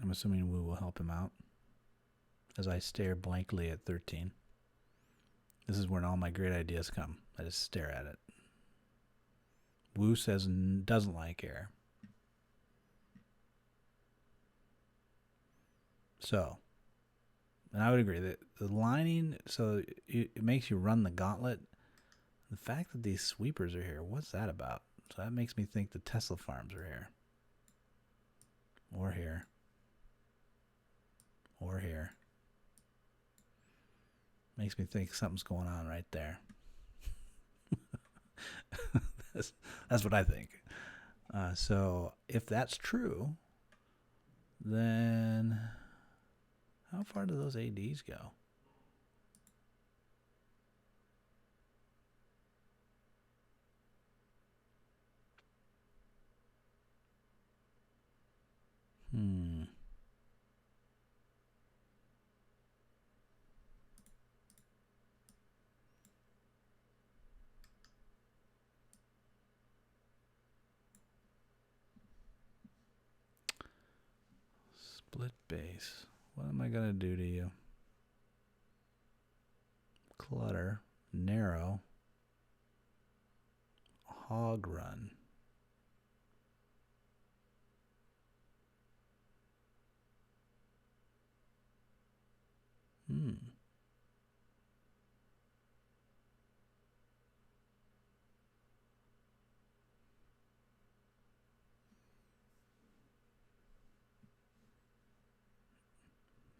I'm assuming we will help him out as I stare blankly at 13. This is when all my great ideas come. I just stare at it. Wu says doesn't like air. So, and I would agree that the lining, so it makes you run the gauntlet. The fact that these sweepers are here, what's that about? So that makes me think the Tesla farms are here. Or here. Or here. Makes me think something's going on right there. That's what I think. So if that's true, then how far do those ADs go? Split base. What am I going to do to you? Clutter. Narrow. Hog run.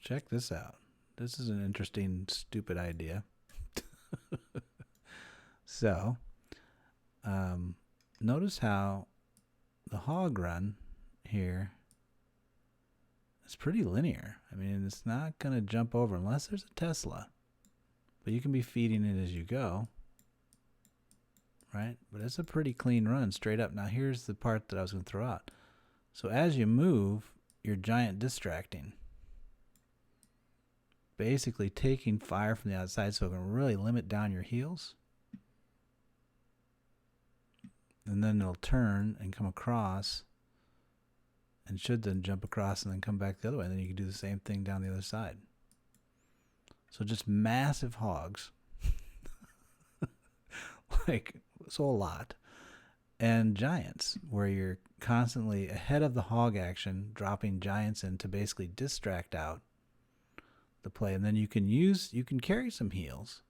Check this out. This is an interesting, stupid idea. So, notice how the hog run here is pretty linear. I mean, it's not going to jump over unless there's a Tesla. But you can be feeding it as you go. Right? But it's a pretty clean run straight up. Now, here's the part that I was going to throw out. So, as you move, you're giant distracting. Basically taking fire from the outside so it can really limit down your heals. And then it'll turn and come across and should then jump across and then come back the other way. And then you can do the same thing down the other side. So just massive hogs. Like, so a lot. And giants, where you're constantly ahead of the hog action, dropping giants in to basically distract out the play. And then you can carry some heals.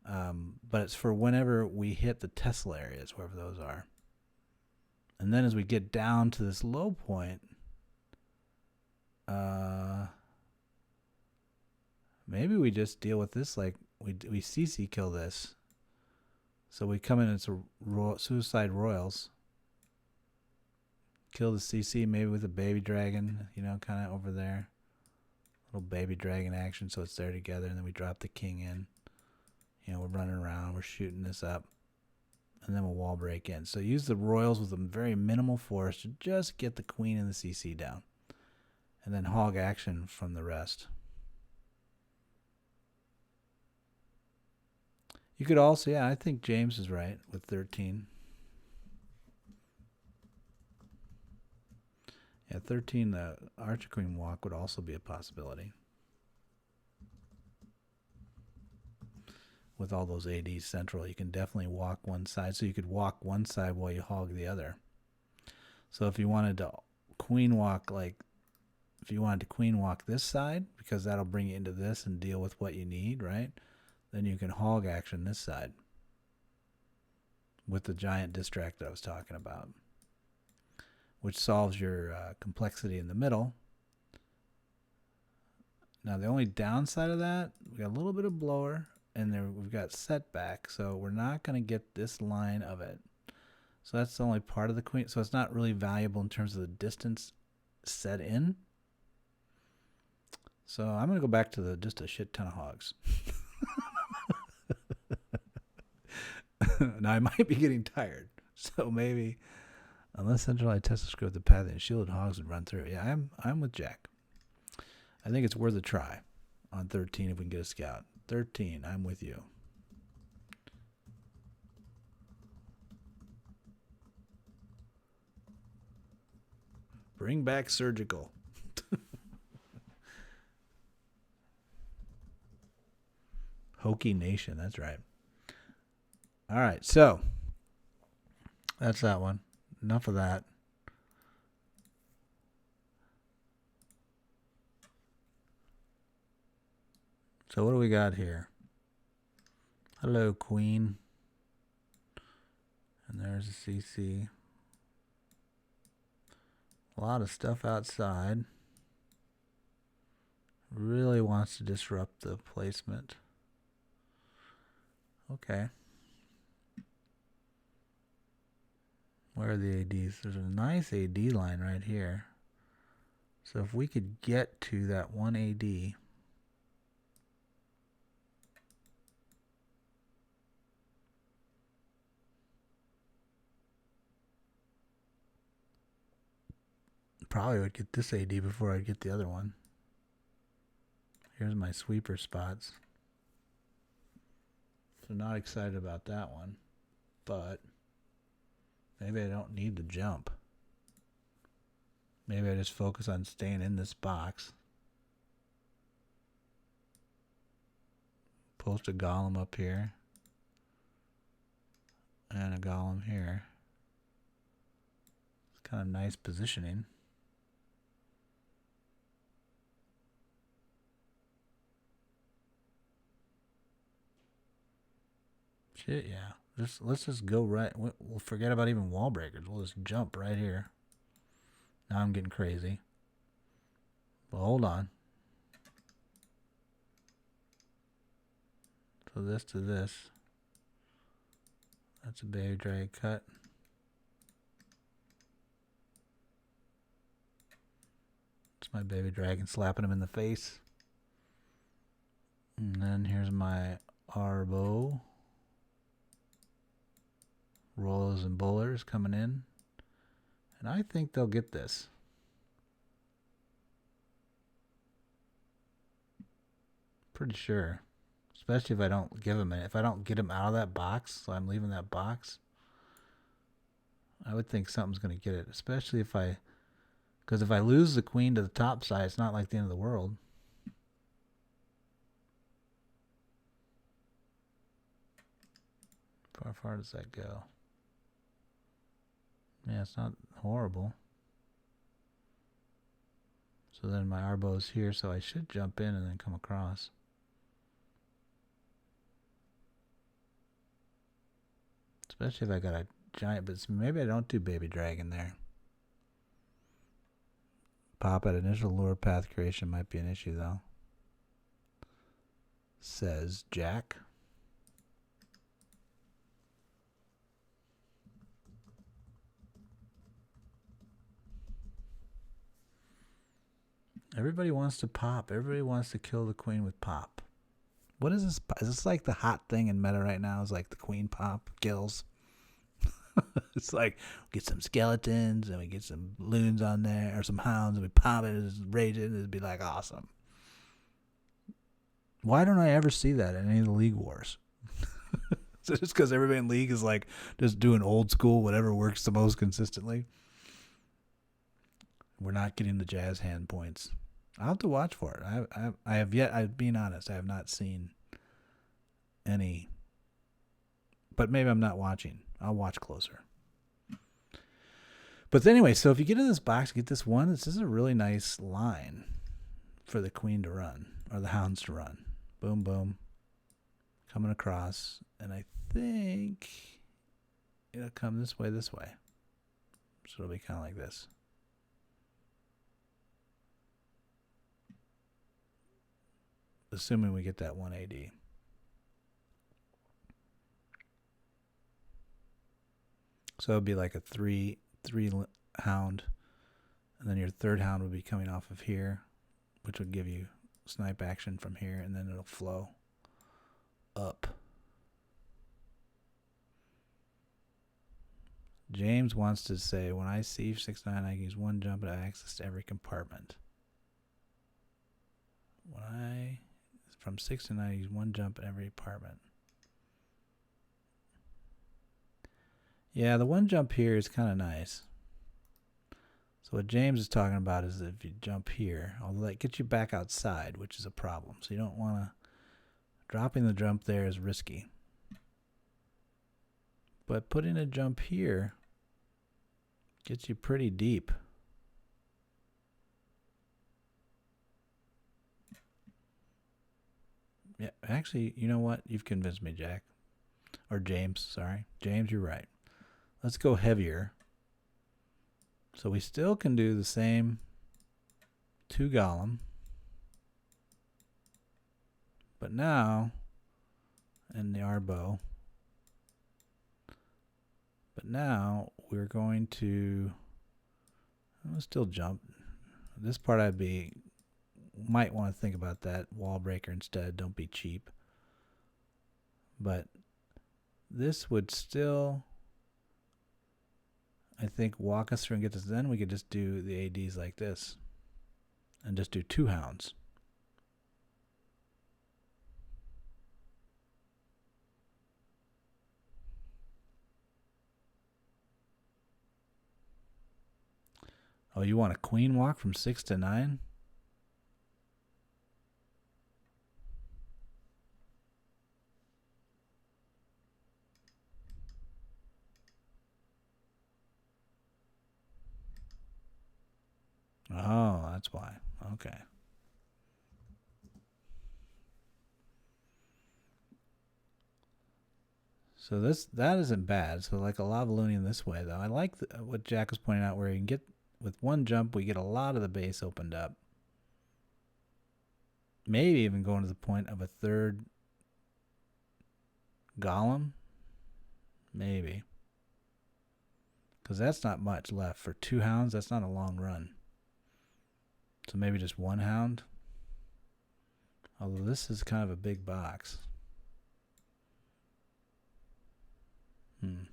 But it's for whenever we hit the Tesla areas, wherever those are. And then as we get down to this low point, maybe we just deal with this like we CC kill this. So we come in as suicide royals. Kill the CC maybe with a baby dragon, kind of over there. Little baby dragon action so it's there together, and then we drop the king in. we're running around, we're shooting this up, and then we'll wall break in. So use the royals with a very minimal force to just get the queen and the CC down, and then hog action from the rest. You could also, yeah, I think James is right with 13. Yeah, 13, the Archer Queen walk would also be a possibility. With all those ADs central, you can definitely walk one side. So you could walk one side while you hog the other. So if you wanted to queen walk, like, if you wanted to queen walk this side, because that'll bring you into this and deal with what you need, right? Then you can hog action this side with the giant distract that I was talking about, which solves your complexity in the middle. Now the only downside of that, we got a little bit of blower, and there we've got setback, so we're not going to get this line of it. So that's the only part of the queen. So it's not really valuable in terms of the distance set in. So I'm going to go back to just a shit ton of hogs. Now I might be getting tired, so maybe unless centralized Tesla screw with the path and shielded hogs would run through. Yeah, I'm with Jack. I think it's worth a try on 13 if we can get a scout. 13, I'm with you. Bring back surgical. Hokey Nation, that's right. All right, so that's that one. Enough of that. So what do we got here? Hello, Queen. And there's a CC. A lot of stuff outside. Really wants to disrupt the placement. Okay. Where are the ADs? There's a nice AD line right here. So if we could get to that one AD, probably would get this AD before I'd get the other one. Here's my sweeper spots. So not excited about that one, but maybe I don't need to jump. Maybe I just focus on staying in this box. Post a golem up here. And a golem here. It's kind of nice positioning. Shit, yeah. Let's just go right. We'll forget about even wall breakers. We'll just jump right here. Now I'm getting crazy. Well, hold on. So this to this. That's a baby drag cut. It's my baby dragon slapping him in the face. And then here's my Arbo. Rollers and bowlers coming in. And I think they'll get this. Pretty sure. Especially if I don't give him it. If I don't get him out of that box, so I'm leaving that box, I would think something's going to get it. Especially if I... Because if I lose the queen to the top side, it's not like the end of the world. How far does that go? Yeah, it's not horrible. So then my Arbo's here, so I should jump in and then come across. Especially if I got a giant, but maybe I don't do baby dragon there. Pop at initial lure path creation might be an issue though. Says Jack. Everybody wants to pop. Everybody wants to kill the queen with pop. What is this? Is this like the hot thing in meta right now? Is like the queen pop kills? It's like we get some skeletons and we get some loons on there or some hounds and we pop it and rage it and it'd be like awesome. Why don't I ever see that in any of the League Wars? Is it just because everybody in League is like just doing old school, whatever works the most consistently? We're not getting the jazz hand points. I'll have to watch for it. I have yet, I'm being honest, I have not seen any. But maybe I'm not watching. I'll watch closer. But anyway, so if you get in this box, get this one. This is a really nice line for the queen to run, or the hounds to run. Boom, boom. Coming across. And I think it'll come this way. So it'll be kind of like this. Assuming we get that 1 AD. So it'd be like a three hound, and then your third hound would be coming off of here, which would give you snipe action from here, and then it'll flow up. James wants to say, when I siege 6-9, I can use one jump and access to every compartment. From 6 to 9, I use one jump in every apartment. Yeah, the one jump here is kind of nice. So what James is talking about is that if you jump here, although that gets you back outside, which is a problem. So you don't want to, dropping the jump there is risky. But putting a jump here gets you pretty deep. Yeah, actually, you know what? You've convinced me, Jack. Or James, sorry. James, you're right. Let's go heavier. So we still can do the same 2 golem. But now, in the arbow, but now we're going to, I'll still jump. This part might want to think about that wall breaker instead. Don't be cheap. But this would still, I think, walk us through and get this. Then we could just do the ADs like this and just do 2 hounds. Oh, you want a queen walk from 6 to 9? Oh, that's why. Okay. So that isn't bad. So like a Lavalunian this way, though. I like what Jack was pointing out, where you can get, with one jump, we get a lot of the base opened up. Maybe even going to the point of a 3rd golem. Maybe. Because that's not much left. For 2 hounds, that's not a long run. So maybe just 1 hound. Although this is kind of a big box. And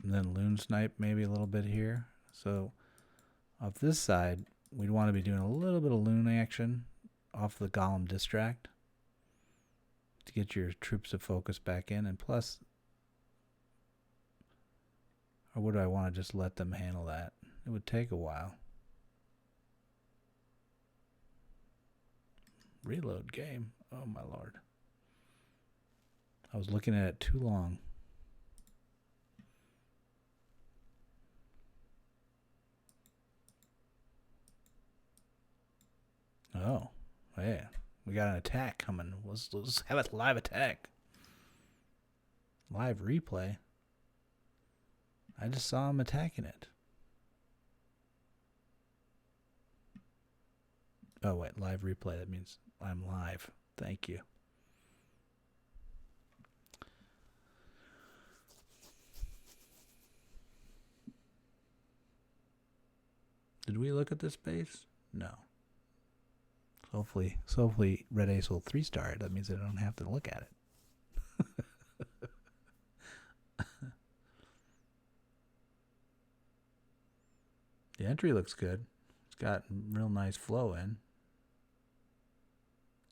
then loon snipe maybe a little bit here. So off this side, we'd want to be doing a little bit of loon action off the golem distract to get your troops to focus back in. And plus, or would I want to just let them handle that? It would take a while. Reload game. Oh my lord. I was looking at it too long. Oh, yeah. We got an attack coming. Let's have a live attack. Live replay. I just saw him attacking it. Oh, wait. Live replay. That means I'm live. Thank you. Did we look at this base? No. Hopefully red ace will 3-star it. That means I don't have to look at it. The entry looks good. It's got real nice flow in.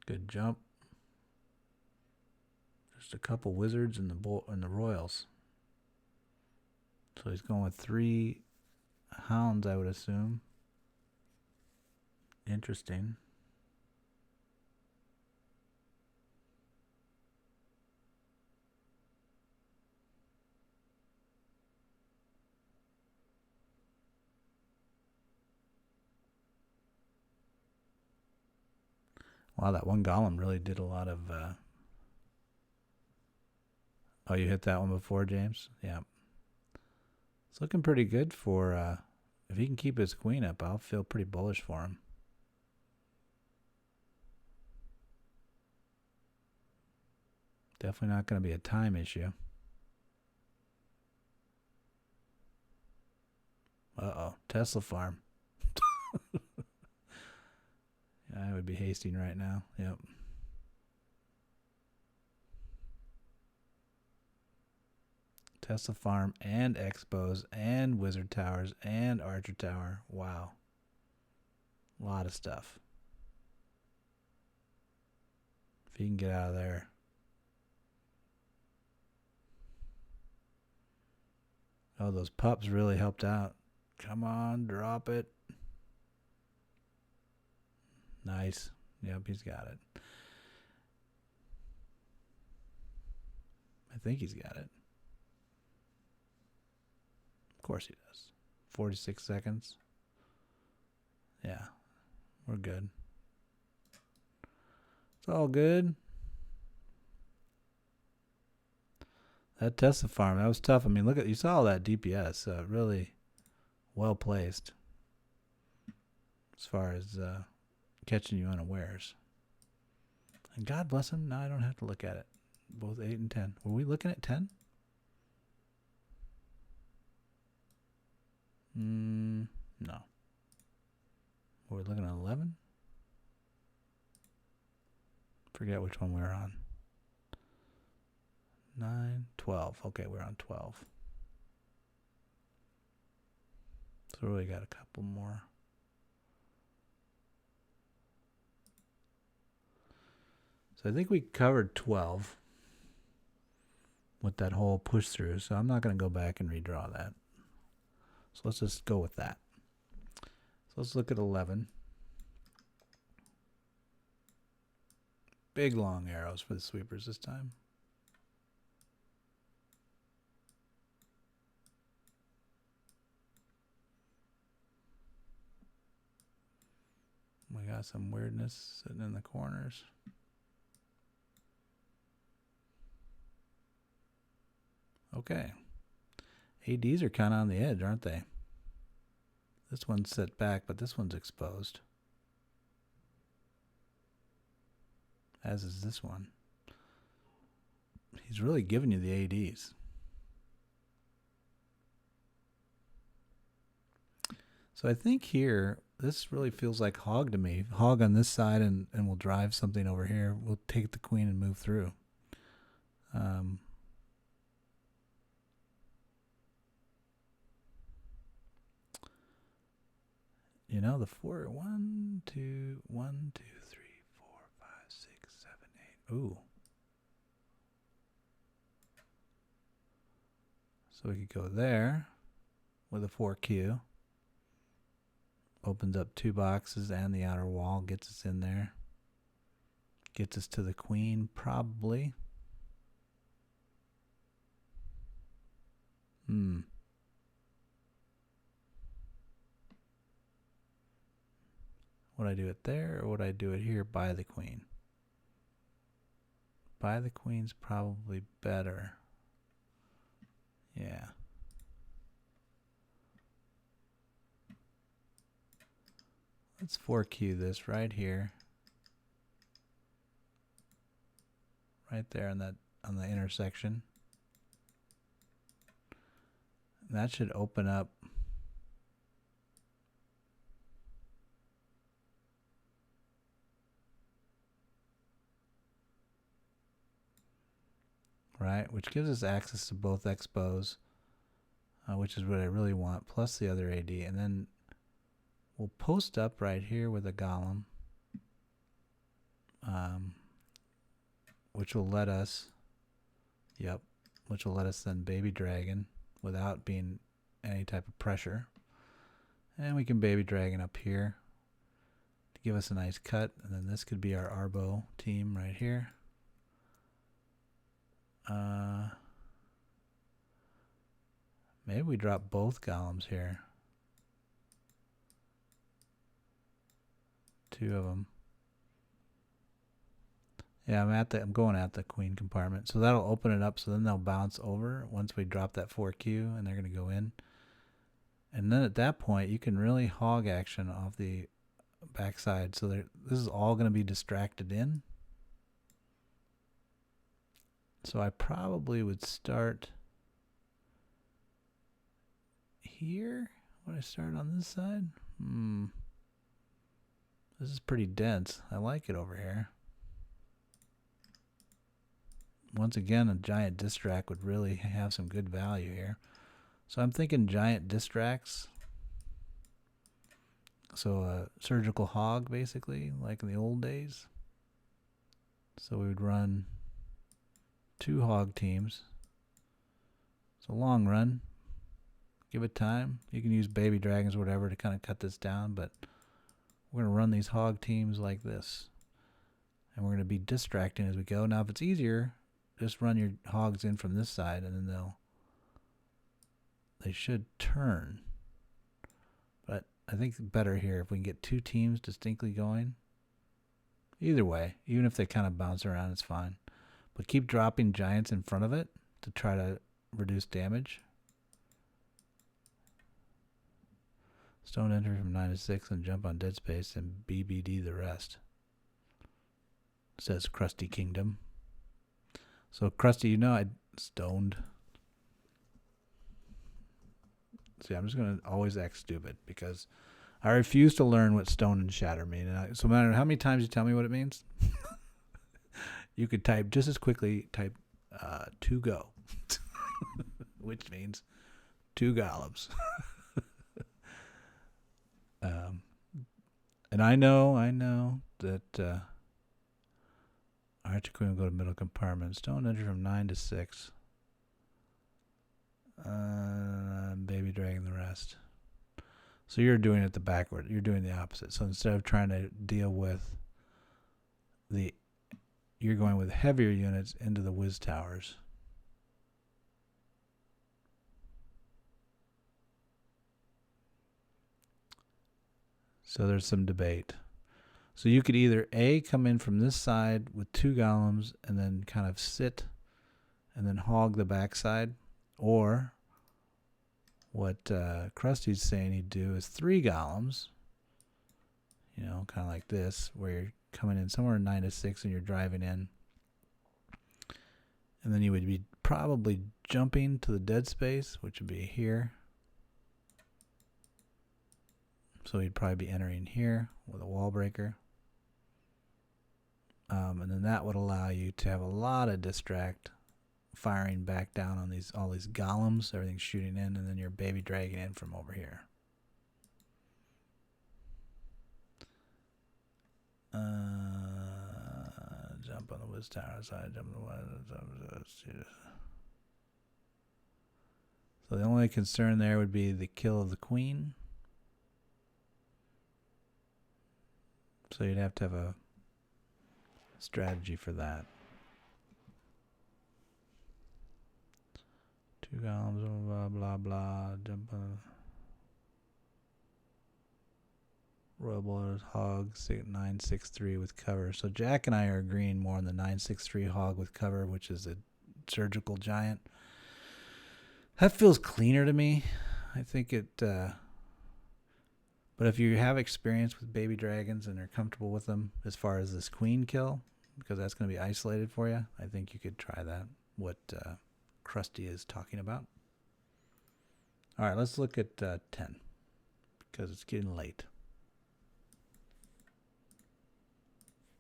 Good jump. Just a couple wizards and the royals. So he's going with 3 hounds, I would assume. Interesting. Wow, that one golem really did a lot of... Oh, you hit that one before, James? Yeah. It's looking pretty good for... if he can keep his queen up, I'll feel pretty bullish for him. Definitely not going to be a time issue. Uh-oh, Tesla farm. I would be hasting right now. Yep. Tesla farm and expos and wizard towers and archer tower. Wow. A lot of stuff. If you can get out of there. Oh, those pups really helped out. Come on, drop it. Nice. Yep, he's got it. I think he's got it. Of course he does. 46 seconds. Yeah, we're good. It's all good. That Tesla farm, that was tough. I mean, look at, you saw all that DPS. Really well placed as far as catching you unawares. And God bless him, now I don't have to look at it. Both 8 and 10. Were we looking at 10? No. Were we looking at 11? Forget which one we were on. 9, 12. Okay, we're on 12. So we really got a couple more. So I think we covered 12 with that whole push through. So I'm not going to go back and redraw that. So let's just go with that. So let's look at 11. Big long arrows for the sweepers this time. We got some weirdness sitting in the corners. Okay. ADs are kind of on the edge, aren't they? This one's set back, but this one's exposed. As is this one. He's really giving you the ADs. So I think here, this really feels like hog to me. Hog on this side and we'll drive something over here. We'll take the queen and move through. You know, the 4, 1, 2, 1, 2, 3, 4, 5, 6, 7, 8. Ooh. So we could go there with a 4Q. Opens up 2 boxes and the outer wall, gets us in there. Gets us to the queen, probably. Would I do it there, or would I do it here by the queen? By the queen's probably better. Yeah. Let's 4Q this right here. Right there on the intersection. And that should open up right? Which gives us access to both expos, which is what I really want, plus the other AD. And then we'll post up right here with a golem, which will let us, which will let us then baby dragon without being any type of pressure. And we can baby dragon up here to give us a nice cut. And then this could be our Arbo team right here. Maybe we drop both golems here. 2 of them. Yeah, I'm going at the queen compartment. So that'll open it up, so then they'll bounce over once we drop that 4Q, and they're going to go in. And then at that point, you can really hog action off the backside. So this is all going to be distracted in. So I probably would start here. Would I start on this side? This is pretty dense. I like it over here. Once again, a giant distract would really have some good value here. So I'm thinking giant distracts. So a surgical hog, basically, like in the old days. So we would run 2 hog teams. It's a long run. Give it time. You can use baby dragons or whatever to kind of cut this down, but we're going to run these hog teams like this. And we're going to be distracting as we go. Now, if it's easier, just run your hogs in from this side, and then they should turn. But I think it's better here if we can get 2 teams distinctly going. Either way, even if they kind of bounce around, it's fine. But keep dropping giants in front of it to try to reduce damage. Stone enter from 9 to 6 and jump on dead space and BBD the rest. Says Krusty Kingdom. So Krusty, you know I stoned. See, I'm just going to always act stupid because I refuse to learn what stone and shatter mean. And so no matter how many times you tell me what it means, you could type just as quickly, type to go, which means 2 golems. And I know that Archer Queen will go to middle compartment. Stone enter from 9 to 6. Baby dragging the rest. So you're doing it the backward. You're doing the opposite. So instead of trying to deal with you're going with heavier units into the whiz towers. So there's some debate. So you could either A, come in from this side with 2 golems and then kind of sit and then hog the backside, or what Krusty's saying he'd do is 3 golems, you know, kind of like this, where you're coming in somewhere 9 to 6 and you're driving in. And then you would be probably jumping to the dead space, which would be here. So he'd probably be entering here with a wall breaker. And then that would allow you to have a lot of distract firing back down on all these golems. Everything's shooting in, and then you're baby dragging in from over here. Jump on the whiz tower side. Jump on the So the only concern there would be the kill of the queen. So you'd have to have a strategy for that. 2 golems, blah, blah, blah. Jump on Royal Bowlers, hog, 963 with cover. So Jack and I are agreeing more on the 963 hog with cover, which is a surgical giant. That feels cleaner to me. I think it... But if you have experience with baby dragons and are comfortable with them as far as this queen kill, because that's going to be isolated for you, I think you could try that, what Krusty is talking about. All right, let's look at 10, because it's getting late.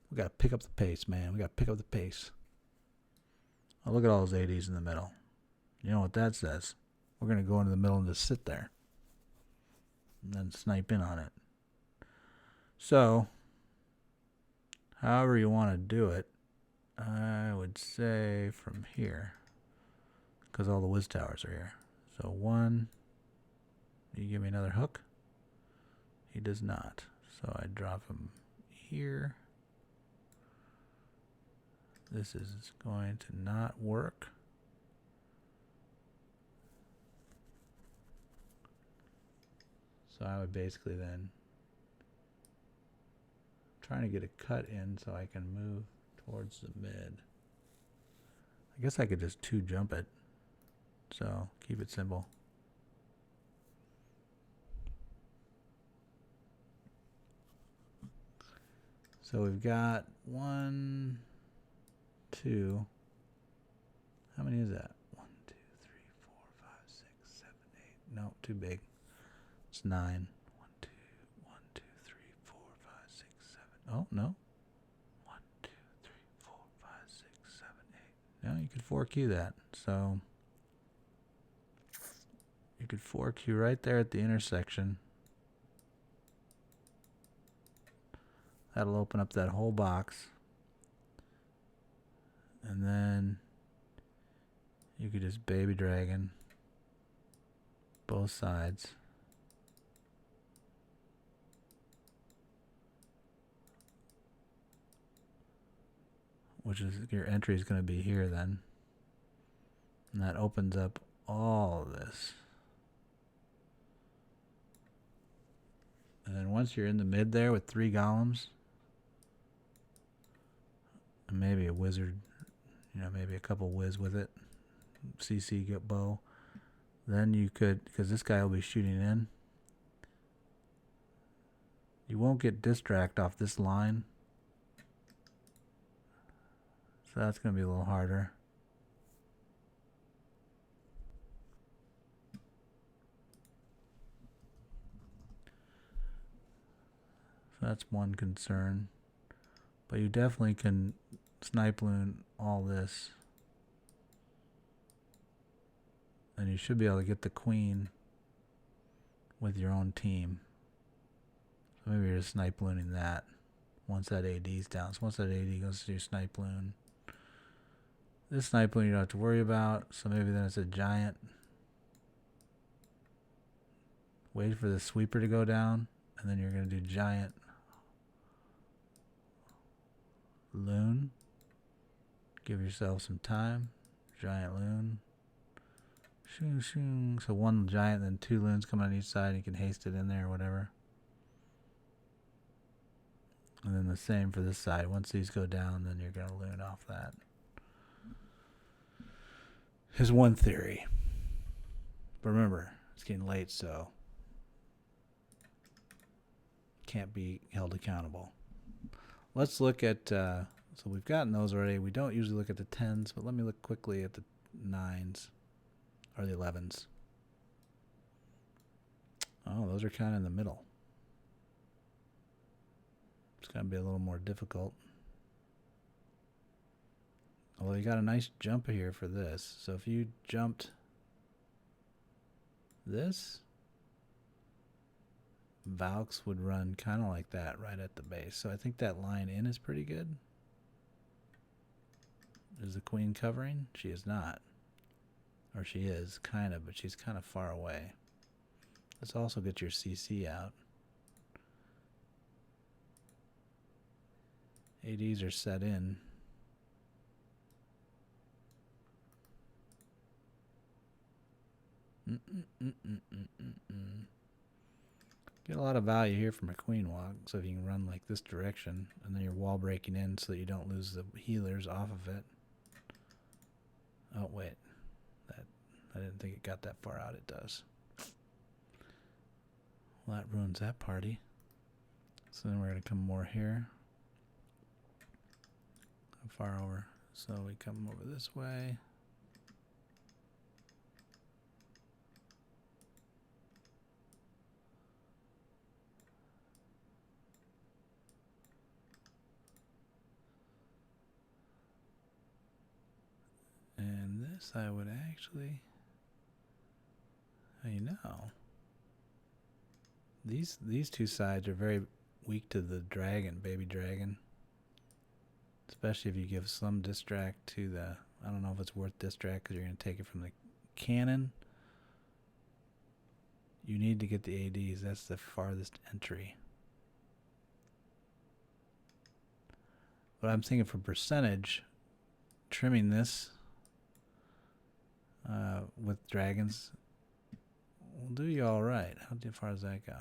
We got to pick up the pace, man. We got to pick up the pace. Oh, look at all those ADs in the middle. You know what that says? We're going to go into the middle and just sit there. And then snipe in on it. So, however you want to do it, I would say from here. Because all the whiz towers are here. So 1, you give me another hook? He does not. So I drop him here. This is going to not work. So I would basically then trying to get a cut in so I can move towards the mid. I guess I could just 2 jump it. So keep it simple. So we've got 1, 2. How many is that? 1, 2, 3, 4, 5, 6, 7, 8. No, too big. It's 9. 1, 2, 1, 2, 3, 4, 5, 6, 7. Oh, no. 1, 2, 3, 4, 5, 6, 7, 8. No, you could 4Q that. So you could 4Q right there at the intersection. That'll open up that whole box. And then you could just baby dragon both sides. Which is your entry is going to be here then. And that opens up all of this. And then once you're in the mid there with 3 golems, and maybe a wizard, you know, maybe a couple whiz with it, CC get bow, then you could, because this guy will be shooting in, you won't get distract off this line. So that's going to be a little harder. So that's one concern. But you definitely can snipe loon all this. And you should be able to get the queen with your own team. So maybe you're just snipe looning that once that AD's down. So once that AD goes to your snipe loon, this snipe loon you don't have to worry about. So maybe then it's a giant. Wait for the sweeper to go down, and then you're going to do giant loon. Give yourself some time. Giant loon. Shoo, shoo. So 1 giant, then 2 loons come on each side. You can haste it in there or whatever. And then the same for this side. Once these go down, then you're going to loon off that. Here's one theory. But remember, it's getting late, so can't be held accountable. Let's look at, so we've gotten those already. We don't usually look at the 10s, but let me look quickly at the 9s or the 11s. Oh, those are kind of in the middle. It's going to be a little more difficult. Although you got a nice jump here for this. So if you jumped this, Valks would run kind of like that right at the base. So I think that line in is pretty good. Is the queen covering? She is not. Or she is, kind of, but she's kind of far away. Let's also get your CC out. ADs are set in. Get a lot of value here from a queen walk, so if you can run like this direction, and then you're wall breaking in so that you don't lose the healers off of it. Oh wait, that I didn't think it got that far out. It does. Well, that ruins that party. So then we're gonna come more here. How far over? So we come over this way. This I would actually, you know, these two sides are very weak to the dragon, baby dragon. Especially if you give some distract to the, I don't know if it's worth distract because you're going to take it from the cannon. You need to get the ADs. That's the farthest entry. But I'm thinking for percentage, trimming this with dragons will do you all right. How far does that go?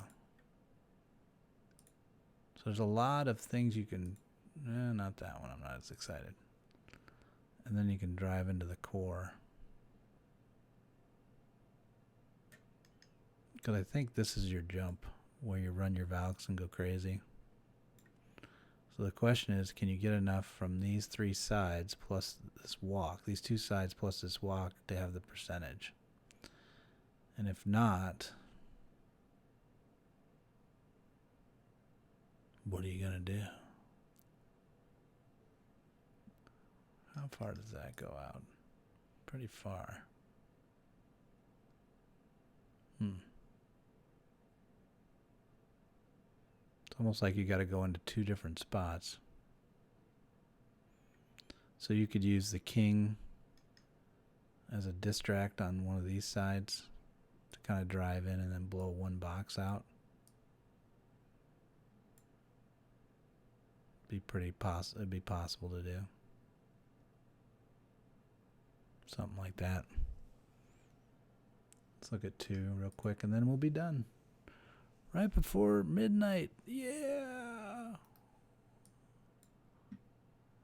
So there's a lot of things you can, not that one. I'm not as excited. And then you can drive into the core. Because I think this is your jump where you run your Valks and go crazy. So the question is, can you get enough from these three sides plus this walk, these two sides plus this walk to have the percentage? And if not, what are you going to do? How far does that go out? Pretty far. Almost like you got to go into two different spots. So you could use the king as a distract on one of these sides to kind of drive in and then blow one box out. It'd be possible to do. Something like that. Let's look at 2 real quick and then we'll be done. Right before midnight. Yeah.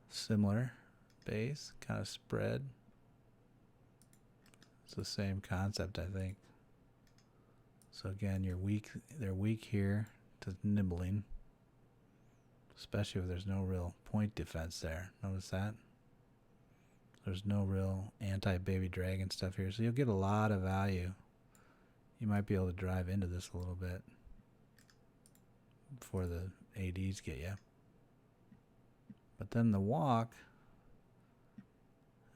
Similar base, kind of spread. It's the same concept, I think. So again, they're weak here to nibbling. Especially if there's no real point defense there. Notice that? There's no real anti-baby dragon stuff here. So you'll get a lot of value. You might be able to drive into this a little bit before the ADs get you. But then the walk,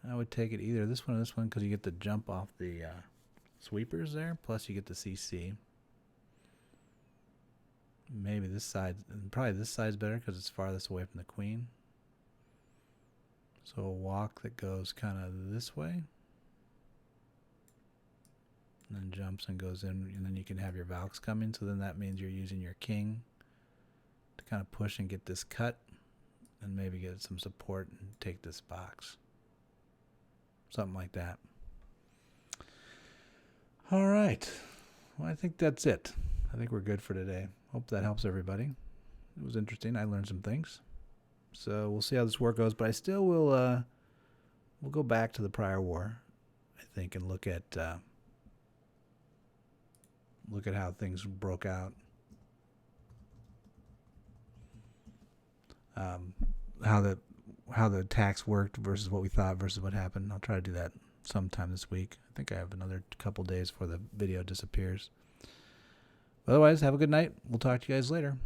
I would take it either this one or this one because you get the jump off the sweepers there, plus you get the CC. Maybe this side, probably this side's better because it's farthest away from the queen. So a walk that goes kind of this way. And then jumps and goes in, and then you can have your Valks coming. So then that means you're using your king to kind of push and get this cut, and maybe get some support and take this box. Something like that. All right. Well, I think that's it. I think we're good for today. Hope that helps everybody. It was interesting. I learned some things. So we'll see how this war goes, but I still will we'll go back to the prior war, I think, and look at how things broke out. How the attacks worked versus what we thought versus what happened. I'll try to do that sometime this week. I think I have another couple days before the video disappears. Otherwise, have a good night. We'll talk to you guys later.